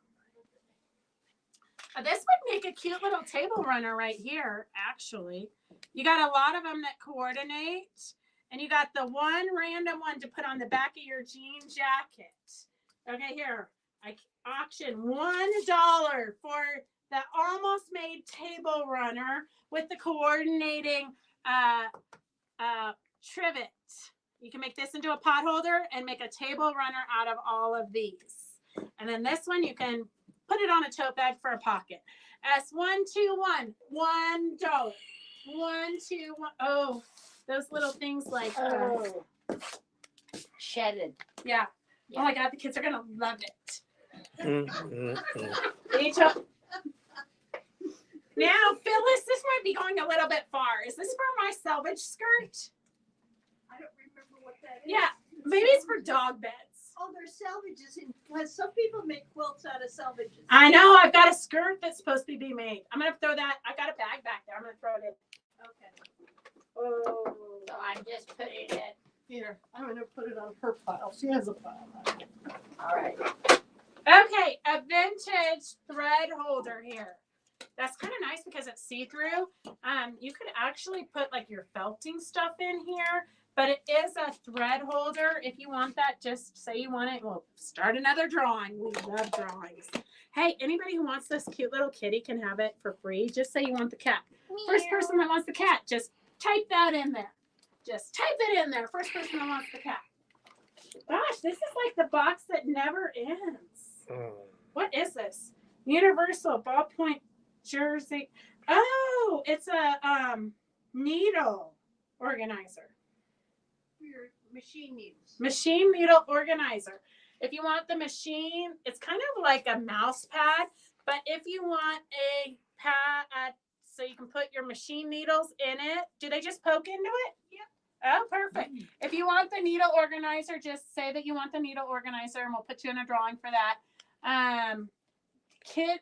This would make a cute little table runner right here, actually. You got a lot of them that coordinate. And you got the one random one to put on the back of your jean jacket. Okay, here. I auction $1 for the almost made table runner with the coordinating trivet. You can make this into a pot holder and make a table runner out of all of these. And then this one, you can put it on a tote bag for a pocket. S121, $1. 121. Oh. Those little things shedded. Yeah. Oh my God, the kids are gonna love it. Now, Phyllis, this might be going a little bit far. Is this for my selvage skirt? I don't remember what that bed. Yeah, maybe it's for dog beds. Oh, they're salvages. Because some people make quilts out of salvages. I know. I've got a skirt that's supposed to be made. I'm gonna throw that. I've got a bag back there. I'm gonna throw it in. Okay. Oh. So I'm just putting it, Here, I'm gonna put it on her pile. She has a pile. all right. Okay, a vintage thread holder here. That's kind of nice because it's see-through. You could actually put like your felting stuff in here, but it is a thread holder. If you want that, just say you want it. We'll start another drawing. We love drawings. Hey, anybody who wants this cute little kitty can have it for free. Just say you want the cat. First person that wants the cat, just type that in there. Just type it in there. First person that wants the cat. Gosh, this is like the box that never ends. What is this? Universal ballpoint jersey. Oh, it's a needle organizer. Your machine needles. Machine needle organizer. If you want the machine, it's kind of like a mouse pad, but if you want a pad so you can put your machine needles in it, do they just poke into it? Yep. Oh, perfect. If you want the needle organizer, just say that you want the needle organizer and we'll put you in a drawing for that.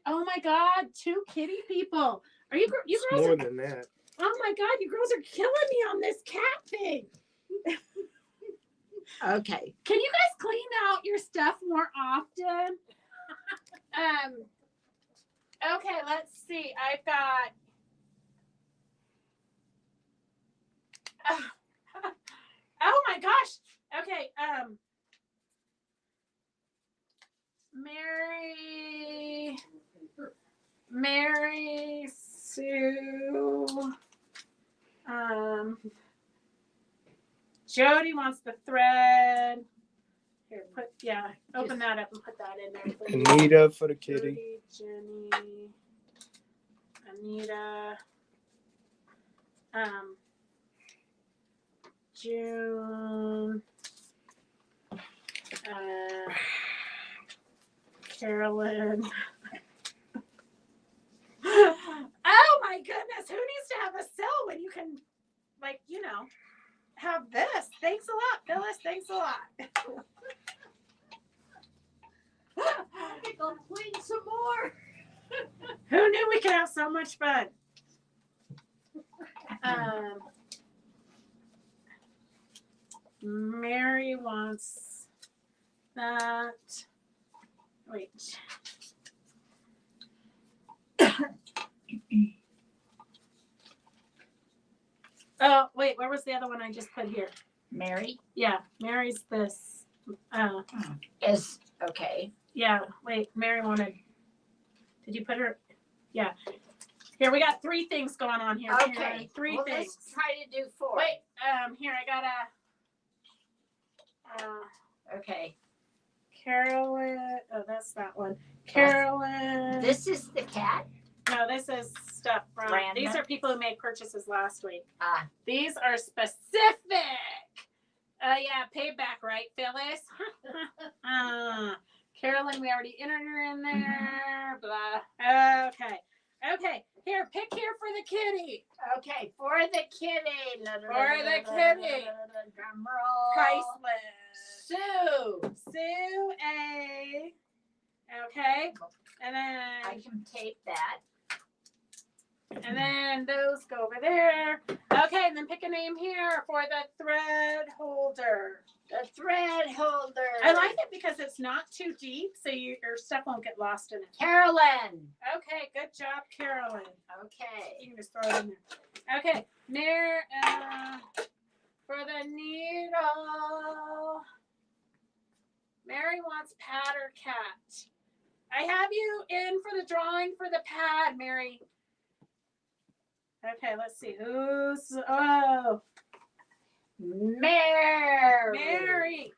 Oh my God, 2 kitty people. Are you It's girls? more than that. Oh my God, you girls are killing me on this cat thing. Okay. Can you guys clean out your stuff more often? Okay, let's see. I've got. Oh my gosh. Okay. Mary Sue. Jody wants the thread. Here, open that up and put that in there. Please. Anita for the kitty. Jody, Jenny, Anita, June, Carolyn. Oh my goodness, who needs to have a cell when you can, like, have this? Thanks a lot, Phyllis. Thanks a lot. I think I'll clean some more. Who knew we could have so much fun? Mary wants that. Wait. Oh, wait, where was the other one I just put here? Mary Yeah, Mary's this. is okay. Yeah, wait, Mary wanted. Did you put her? Yeah. Here, we got 3 things going on here. Okay. Karen. 3 well, things. Let's try to do 4. Wait, here, I got a. Okay. Carolyn. Oh, that's that one. Carolyn. This is the cat. No, this is stuff from. Random. These are people who made purchases last week. Ah. These are specific. Yeah, payback, right, Phyllis? Carolyn, we already entered her in there. Blah. Okay. Here, pick here for the kitty. Okay, for the kitty. For the kitty. Drum roll. Priceless. Sue. Sue A. Okay. And I then. can tape that. And then those go over there. Okay, and then pick a name here for the thread holder. The thread holder. I like it because it's not too deep, so your stuff won't get lost in it. Carolyn. Okay, good job, Carolyn. Okay. You can just throw it in there. Okay, for the needle. Mary wants pad or cat. I have you in for the drawing for the pad, Mary. Okay, let's see. Mary.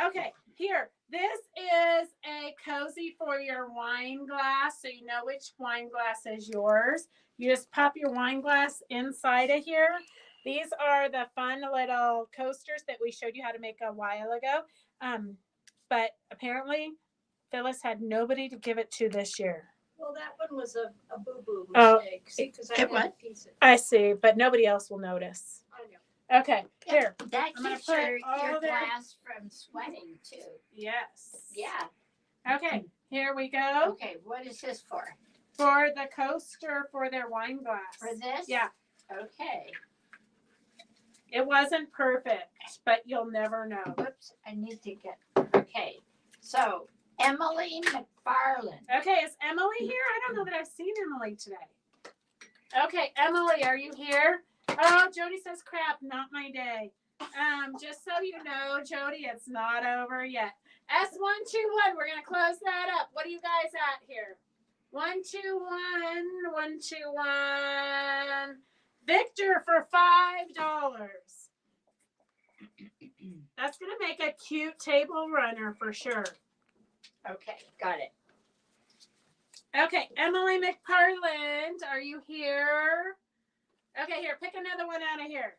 Okay, here. This is a cozy for your wine glass, so you know which wine glass is yours. You just pop your wine glass inside of here. These are the fun little coasters that we showed you how to make a while ago. But apparently, Phyllis had nobody to give it to this year. Well, that one was a boo-boo Oh, mistake. See, because I it had to what? piece it. I see, but nobody else will notice. I know. Okay, here. That I'm gonna keeps put your all their- glass from sweating too. Yes. Yeah. Okay, here we go. Okay, what is this for? For the coaster for their wine glass. For this? Yeah. Okay. It wasn't perfect, but you'll never know. Whoops, I need to get, okay. So, Emily McFarland. Okay, is Emily here? I don't know that I've seen Emily today. Okay, Emily, are you here? Oh, Jody says crap, not my day. Just so you know, Jody, it's not over yet. S121, we're gonna close that up. What are you guys at here? 121, 121. Victor for $5. That's gonna make a cute table runner for sure. Okay, got it. Okay, Emily McParland, are you here? Okay, here, pick another one out of here.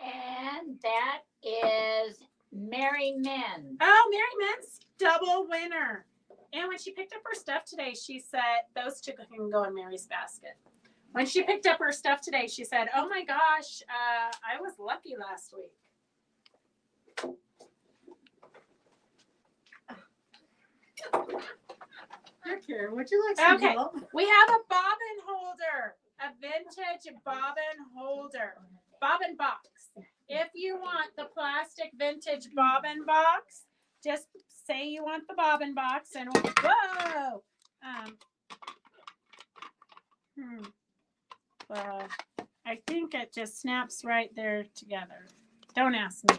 And that is Mary Min. Oh, Mary Mint's double winner. And when she picked up her stuff today, she said those two can go in Mary's basket. When she picked up her stuff today, she said, "Oh my gosh, I was lucky last week." Here, Karen, would you like some Okay. help? We have a bobbin holder, a vintage bobbin holder, bobbin box. If you want the plastic vintage bobbin box, just say you want the bobbin box and we'll, whoa. I think it just snaps right there together. Don't ask me.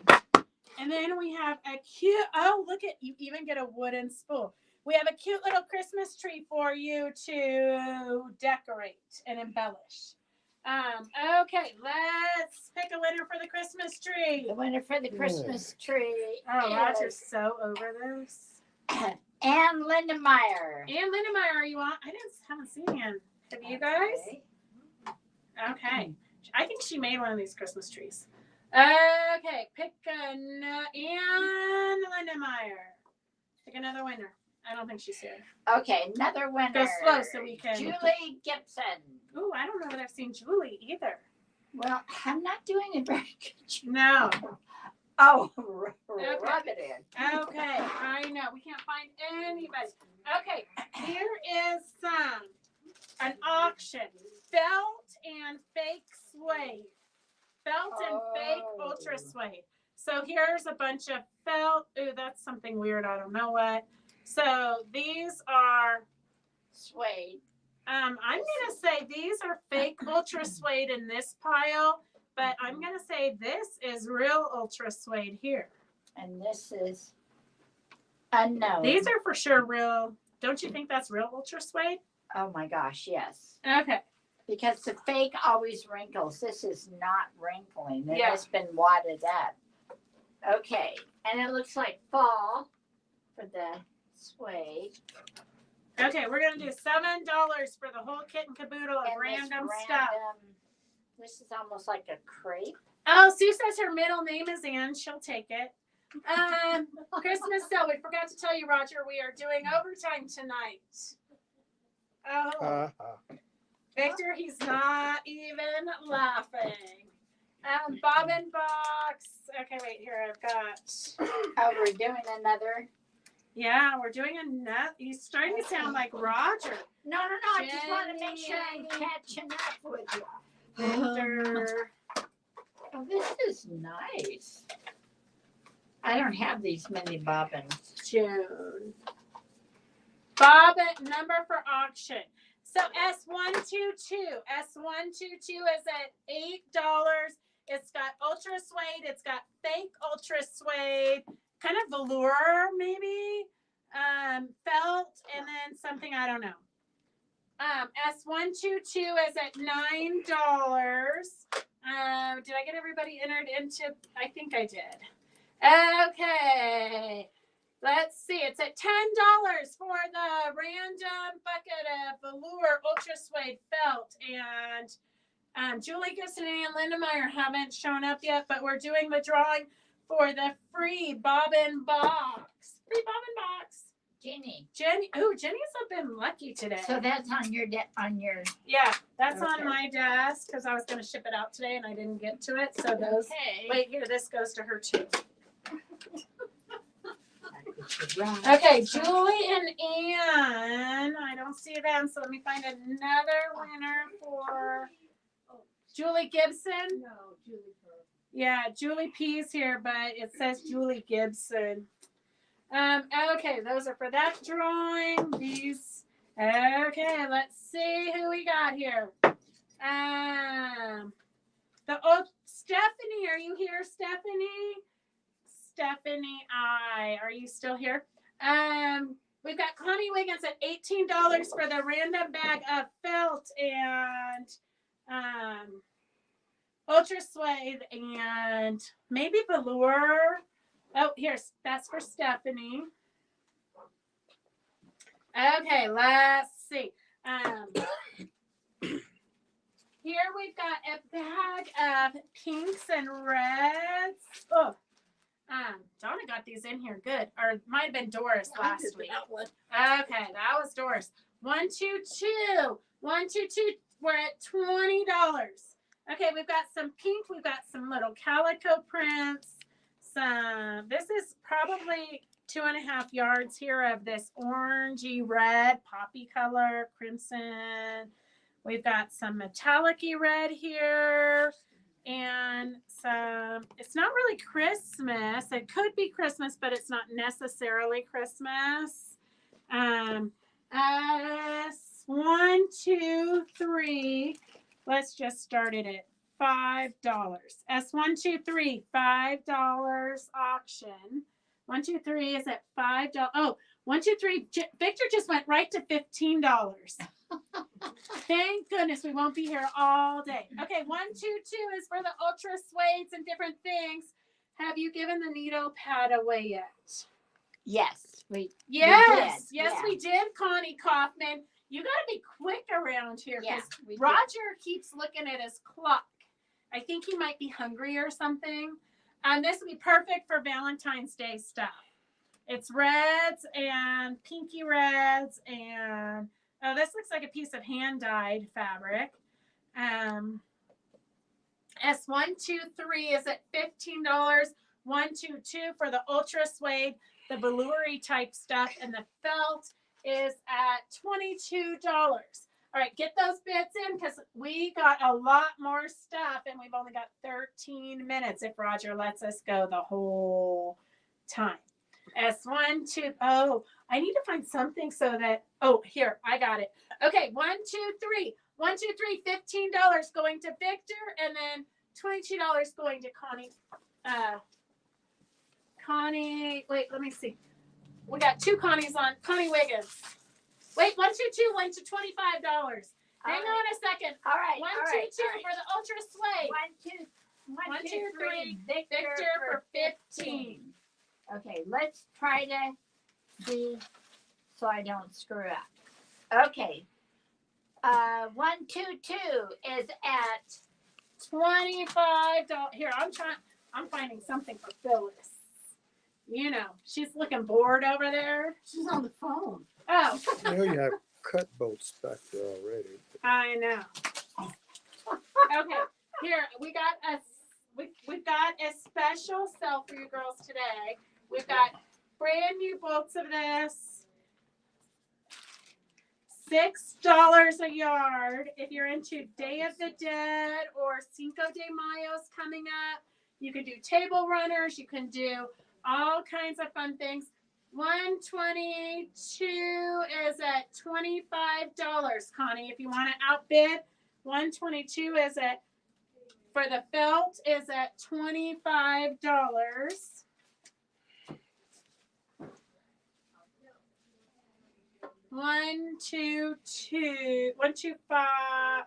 And then we have a cute, oh, look at, you even get a wooden spool. We have a cute little Christmas tree for you to decorate and embellish. Okay, let's pick a winner for the Christmas tree. The winner for the Christmas tree. Oh, is Roger's so over this. Ann Lindemeyer. Ann Lindemeyer, are you on? Haven't seen Ann. Have you guys? Okay. I think she made one of these Christmas trees. Okay, pick Ann Lindemeyer. Pick another winner. I don't think she's here. Okay, another winner. Go slow so we can. Julie Gibson. Ooh, I don't know that I've seen Julie either. Well, I'm not doing a very good job. No. Oh, Okay. rub it in. Okay, I know. We can't find anybody. Okay, here is an auction. Felt and fake suede. Felt and fake ultra suede. So here's a bunch of felt. Ooh, that's something weird. I don't know what. So these are Suede. I'm gonna say these are fake ultra suede in this pile, but I'm gonna say this is real ultra suede here. And this is unknown. These are for sure real. Don't you think that's real ultra suede? Oh my gosh, yes. Okay. Because the fake always wrinkles. This is not wrinkling. It Yeah. has been wadded up. Okay. And it looks like fall for the suede. Okay, we're gonna do $7 for the whole kit and caboodle of And this random stuff. This is almost like a crepe. Oh, Sue says her middle name is Ann. She'll take it. Christmas sale. We forgot to tell you, Roger, we are doing overtime tonight. Oh, Victor, he's not even laughing. Bobbin box. Okay, wait here. I've got. Oh, we're doing another. Yeah, we're doing another. He's starting to sound like Roger. No. I just want to make sure I'm catching up with you. Victor. Oh, this is nice. I don't have these many bobbins. June. Bobbin number for auction. So S122. S122 is at $8. It's got ultra suede. It's got fake ultra suede. Kind of velour, maybe. Felt, and then something I don't know. S122 is at $9. Did I get everybody entered into? I think I did. Okay. Let's see. It's at $10 for the random bucket of velour ultra suede felt. And Julie Gibson and Ann Lindemeyer haven't shown up yet, but we're doing the drawing for the free bobbin box. Free bobbin box. Jenny. Oh, Jenny's been lucky today. So that's on your Yeah, that's on Okay. my desk because I was going to ship it out today and I didn't get to it. So those. Okay. Wait, here, this goes to her too. Okay, Julie and Ann. I don't see them, so let me find another winner for Julie Gibson. No, Julie. Yeah, Julie P's here, but it says Julie Gibson. Okay, those are for that drawing. These. Okay, let's see who we got here. Stephanie, are you here, Stephanie? Stephanie are you still here? We've got Connie Wiggins at $18 for the random bag of felt and ultra suede and maybe velour. Oh, that's for Stephanie. Okay, let's see. Here we've got a bag of pinks and reds. Oh, Donna got these in here good. Or it might have been Doris last week. Okay, that was Doris. 1, 2, 2. 1, 2, 2. We're at $20. Okay, we've got some pink. We've got some little calico prints. This is probably 2.5 yards here of this orangey red, poppy color, crimson. We've got some metallic-y red here. And some, it's not really Christmas. It could be Christmas, but it's not necessarily Christmas. S 1, 2, 3. Let's just start it at $5. S 1, 2, 3, $5 auction. 1, 2, 3 is at $5. Oh, 1, 2, 3. Victor just went right to $15. Thank goodness we won't be here all day. Okay, 1, 2, 2 is for the ultra suedes and different things. Have you given the needle pad away yet? Yes, Yes, we did. we did, Connie Kaufman. You got to be quick around here Yeah, because we did. Roger keeps looking at his clock. I think he might be hungry or something. This would be perfect for Valentine's Day stuff. It's reds and pinky reds and oh, this looks like a piece of hand-dyed fabric. S 1, 2, 3 is at $15. 1, 2, 2 for the ultra suede, the velour-y type stuff, and the felt is at $22. All right, get those bits in because we got a lot more stuff and we've only got 13 minutes if Roger lets us go the whole time. S 1, 2. Oh, I need to find something so that. Oh, here, I got it. Okay, 1, 2, 3. 1, 2, 3. $15 going to Victor, and then $22 going to Connie. Connie. Wait, let me see. We got 2 Connies on. Connie Wiggins. Wait, 1, 2, 2 went to $25. Hang on a second. All right. 1, all 2, 2 right, all right. for the ultra suede. 1, 2, 3. Victor for 15. Okay, let's try to see so I don't screw up. Okay. 1, 2, 2 is at $25. Here, I'm finding something for Phyllis. You know, she's looking bored over there. She's on the phone. Oh, You know you have cut bolts back there already. I know. Okay, here we've got a special sale for you girls today. We've got brand new bolts of this. $6 a yard. If you're into Day of the Dead or Cinco de Mayo's coming up, you can do table runners. You can do all kinds of fun things. 122 is at $25, Connie. If you want to outbid, 122 is at for the felt is at $25. 1, 2, 2, 1, 2, 5.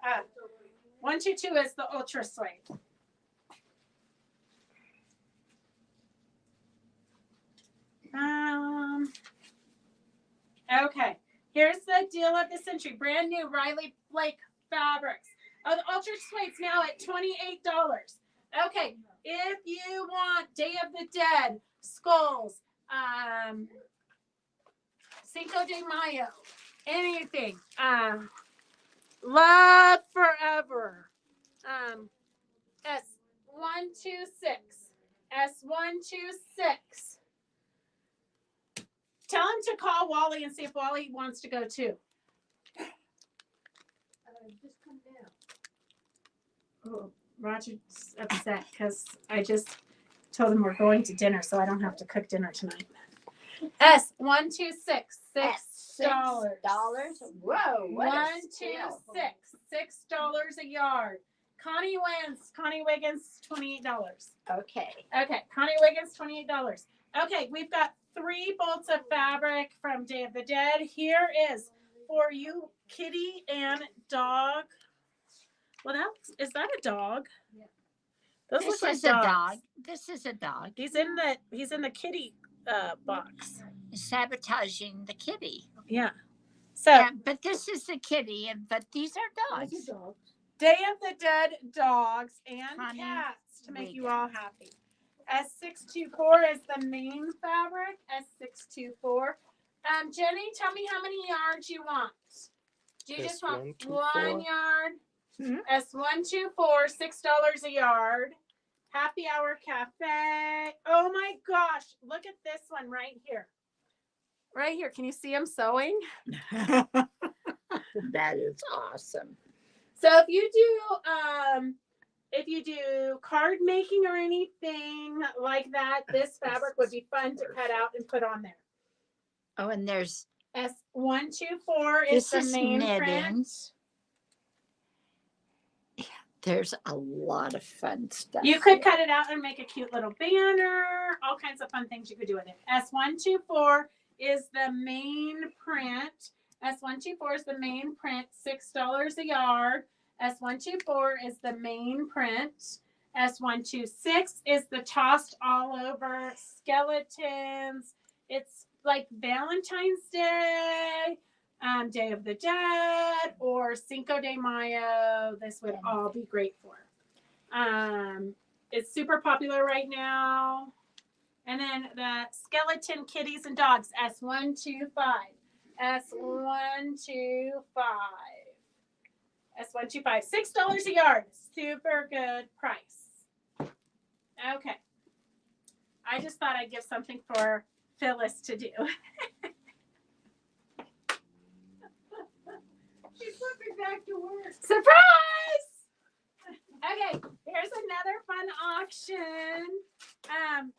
1, 2, 2 is the ultra suede. Okay, here's the deal of the century. Brand new Riley Blake fabrics. Oh, the ultra suede's now at $28. Okay, if you want Day of the Dead, skulls, Cinco de Mayo, anything. Love forever. S126. S126. Tell him to call Wally and see if Wally wants to go too. Just come down. Oh, Roger's upset because I just told him we're going to dinner, so I don't have to cook dinner tonight. S126. $6. Whoa, what a 126. steal. $6 a yard. Connie wins. Connie Wiggins, $28. Okay. Okay, Connie Wiggins, $28. Okay, we've got 3 bolts of fabric from Day of the Dead. Here is for you, kitty and dog. Well, is that a dog? Yeah. Those This look like is a dogs. dog. This is a dog. He's in the kitty box. Sabotaging the kitty. Yeah. So Yeah, but this is the kitty, but these are dogs. Those are dogs. Day of the Dead dogs and Connie cats to make you Wiggins. all happy. S624 is the main fabric. S624. Jenny, tell me how many yards you want. Do you just want S124. 1 yard? Mhm. S124, $6 a yard. Happy Hour Cafe. Oh my gosh, look at this one right here. Right here. Can you see him sewing? That is awesome. So if you do card making or anything like that, this fabric would be fun to cut out and put on there. Oh, and there's S124 is this the is main knitting. print. There's a lot of fun stuff. You could here. cut it out and make a cute little banner. All kinds of fun things you could do with it. S124 is the main print. S124 is the main print, $6 a yard. S124 is the main print. S126 is the tossed all over skeletons. It's like Valentine's Day, Day of the Dead, or Cinco de Mayo. This would all be great for. It's super popular right now. And then the skeleton kitties and dogs, S125. S125. S125. $6 a yard. Super good price. Okay. I just thought I'd give something for Phyllis to do. She's flipping back to work. Surprise! Okay, here's another fun auction.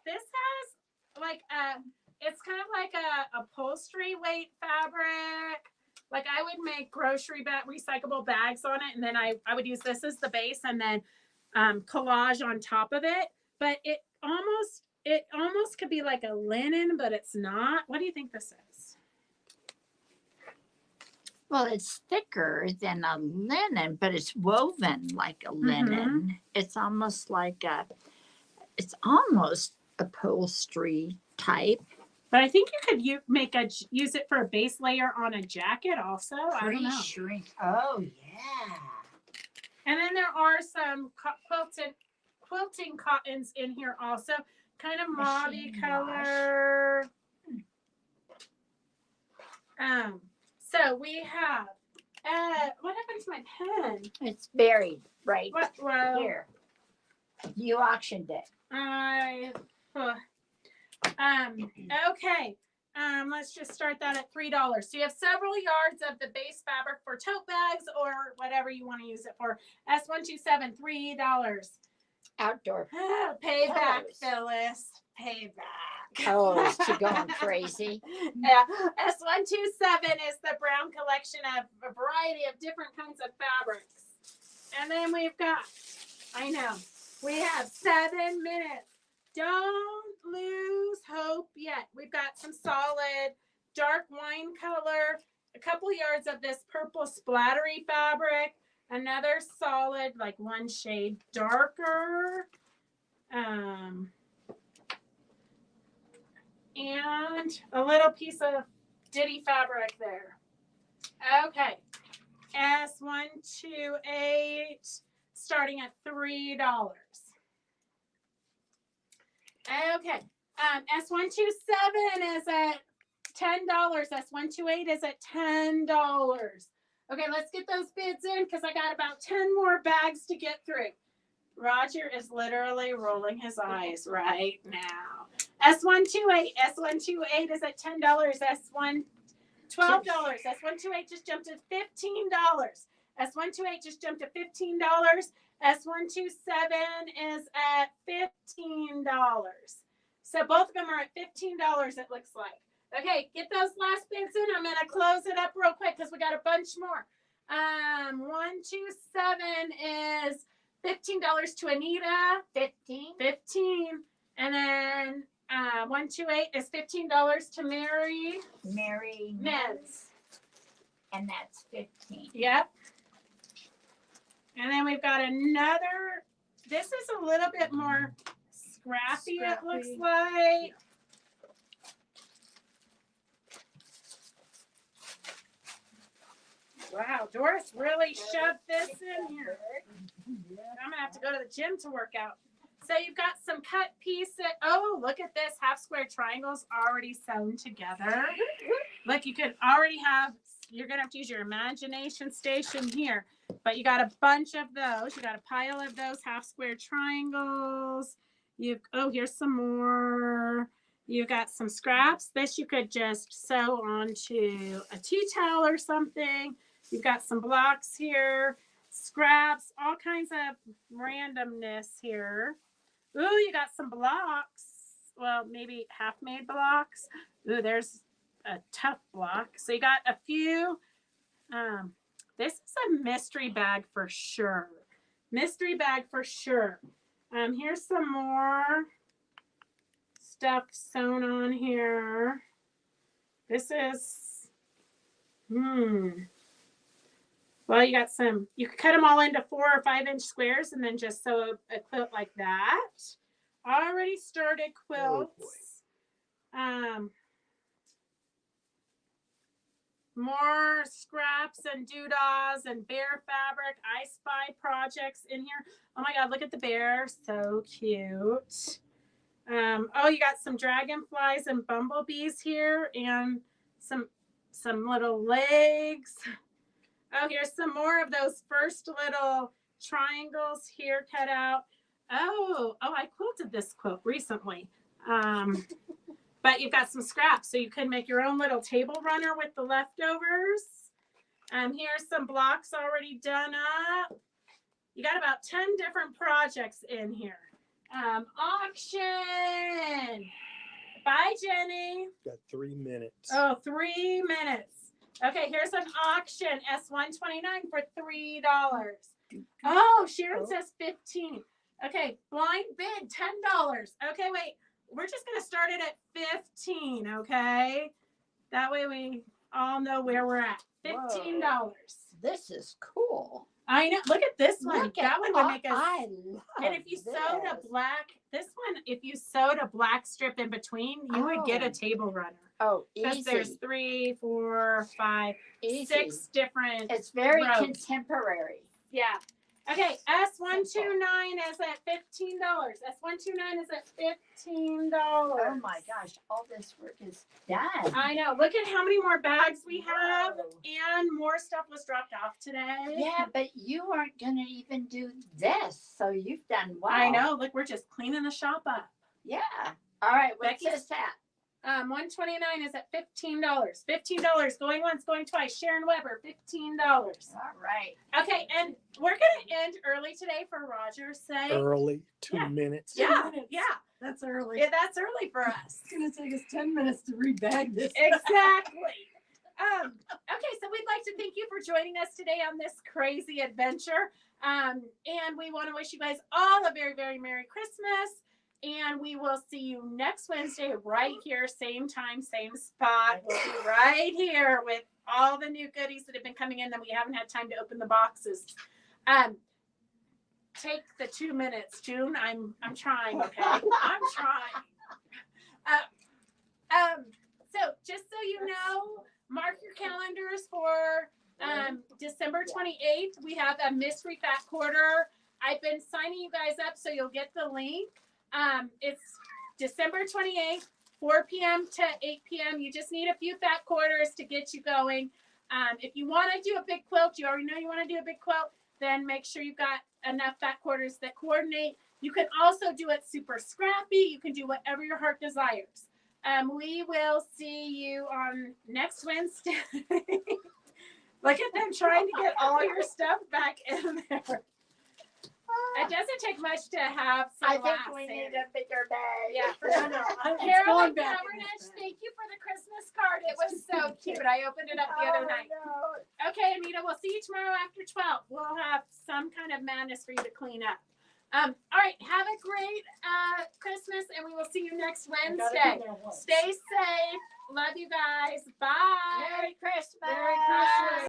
This has like it's kind of like a upholstery weight fabric. Like I would make grocery bag recyclable bags on it, and then I would use this as the base, and then collage on top of it. But it almost could be like a linen, but it's not. What do you think this is? Well, it's thicker than a linen, but it's woven like a linen. It's almost like it's almost upholstery type. But I think you could use it for a base layer on a jacket also. I don't know. Shrink. Oh yeah. And then there are some quilting cottons in here also. Kind of mauve-y Machine color. So we have, what happened to my pen? It's buried right Well, here. You auctioned it. Okay. Let's just start that at $3. So you have several yards of the base fabric for tote bags or whatever you want to use it for. S127, $3. Outdoor. Payback, Colors. Phyllis. Payback. Oh, is she going crazy? Yeah. S127 is the brown collection of a variety of different kinds of fabrics. And then we've got, we have 7 minutes. Don't lose hope yet. We've got some solid dark wine color, a couple yards of this purple splattery fabric, another solid, like 1 shade darker. And a little piece of ditty fabric there. Okay. S128 starting at $3. Okay. S127 is at $10. S128 is at $10. Okay, let's get those bids in because I got about 10 more bags to get through. Roger is literally rolling his eyes right now. S128 is at $10. S1 $12. S128 just jumped to $15. S128 just jumped to $15. S127 is at $15. So both of them are at $15, it looks like. Okay, get those last bids in. I'm gonna close it up real quick because we got a bunch more. 127 is $15 to Anita. 15. And then 128 is $15 to Mary. Mary Men's. and that's 15. Yep. And then we've got another. This is a little bit more scrappy. It looks like. Wow, Doris really shoved this in here. I'm gonna have to go to the gym to work out. So you've got some cut pieces. Oh, look at this, half square triangles already sewn together. Look, you could already have, you're gonna have to use your imagination station here, but you got a bunch of those. You got a pile of those half square triangles. Oh, here's some more. You got some scraps. This you could just sew onto a tea towel or something. You've got some blocks here, scraps, all kinds of randomness here. Ooh, you got some blocks. Well, maybe half-made blocks. Ooh, there's a tough block. So you got a few. This is a mystery bag for sure. Mystery bag for sure. Here's some more stuff sewn on here. This is, well, you got some, you could cut them all into 4 or 5 inch squares and then just sew a quilt like that. Already started quilts. More scraps and doodahs and bear fabric. I Spy projects in here. Oh my God, look at the bear. So cute. Oh, you got some dragonflies and bumblebees here and some little legs. Oh, here's some more of those first little triangles here cut out. Oh, I quilted this quilt recently. But you've got some scraps, so you could make your own little table runner with the leftovers. Here's some blocks already done up. You got about 10 different projects in here. Auction. Bye, Jenny. Got 3 minutes. Oh, 3 minutes. Okay, here's an auction, S129 for $3. Oh, Sharon says 15. Okay, blind bid, $10. Okay, wait, we're just gonna start it at 15, okay? That way we all know where we're at. $15. Whoa. This is cool. I know, look at this one. That one would make us. I love And if you this. sewed a black, this one, if you sewed a black strip in between, you would get a Oh. table runner. Oh, Because easy. there's 3, 4, 5, Easy. 6 different. It's very rows. contemporary. Yeah. Okay, S129 is at $15. S129 is at $15. Oh my gosh, all this work is done. I know. Look at how many more bags we have, Whoa. and more stuff was dropped off today. Yeah, but you aren't going to even do this, so you've done well. I know. Look, we're just cleaning the shop up. Yeah. All right, what's Becky's- this at? 129 is at $15. $15 going once, going twice. Sharon Weber, $15. All right. Okay, and we're gonna end early today for Roger's sake. Early, 2 Yeah. minutes. Yeah, minutes. yeah, That's early. yeah. That's early for us. It's gonna take us 10 minutes to rebag this. Exactly. Okay, so we'd like to thank you for joining us today on this crazy adventure. And we want to wish you guys all a very, very Merry Christmas. And we will see you next Wednesday right here, same time, same spot. We'll be right here with all the new goodies that have been coming in that we haven't had time to open the boxes. Take the 2 minutes, June. I'm trying, okay? I'm trying. So just so you know, mark your calendars for December 28th. We have a mystery fat quarter. I've been signing you guys up so you'll get the link. It's December 28th, 4 p.m. to 8 p.m. You just need a few fat quarters to get you going. If you want to do a big quilt, you already know you want to do a big quilt, then make sure you've got enough fat quarters that coordinate. You can also do it super scrappy. You can do whatever your heart desires. We will see you on next Wednesday. Look at them trying to get all your stuff back in there. It doesn't take much to have some I think laughs we in. need a bigger bag. Yeah, for I sure. know. It's Carolyn going back in Cavernich, this thing. thank you for the Christmas card. It was so cute. I opened it up the other night. No. Okay, Anita, we'll see you tomorrow after 12. We'll have some kind of madness for you to clean up. All right, have a great Christmas, and we will see you next I gotta Wednesday. be there once. Stay safe. Love you guys. Bye. Merry Christmas. Merry Christmas.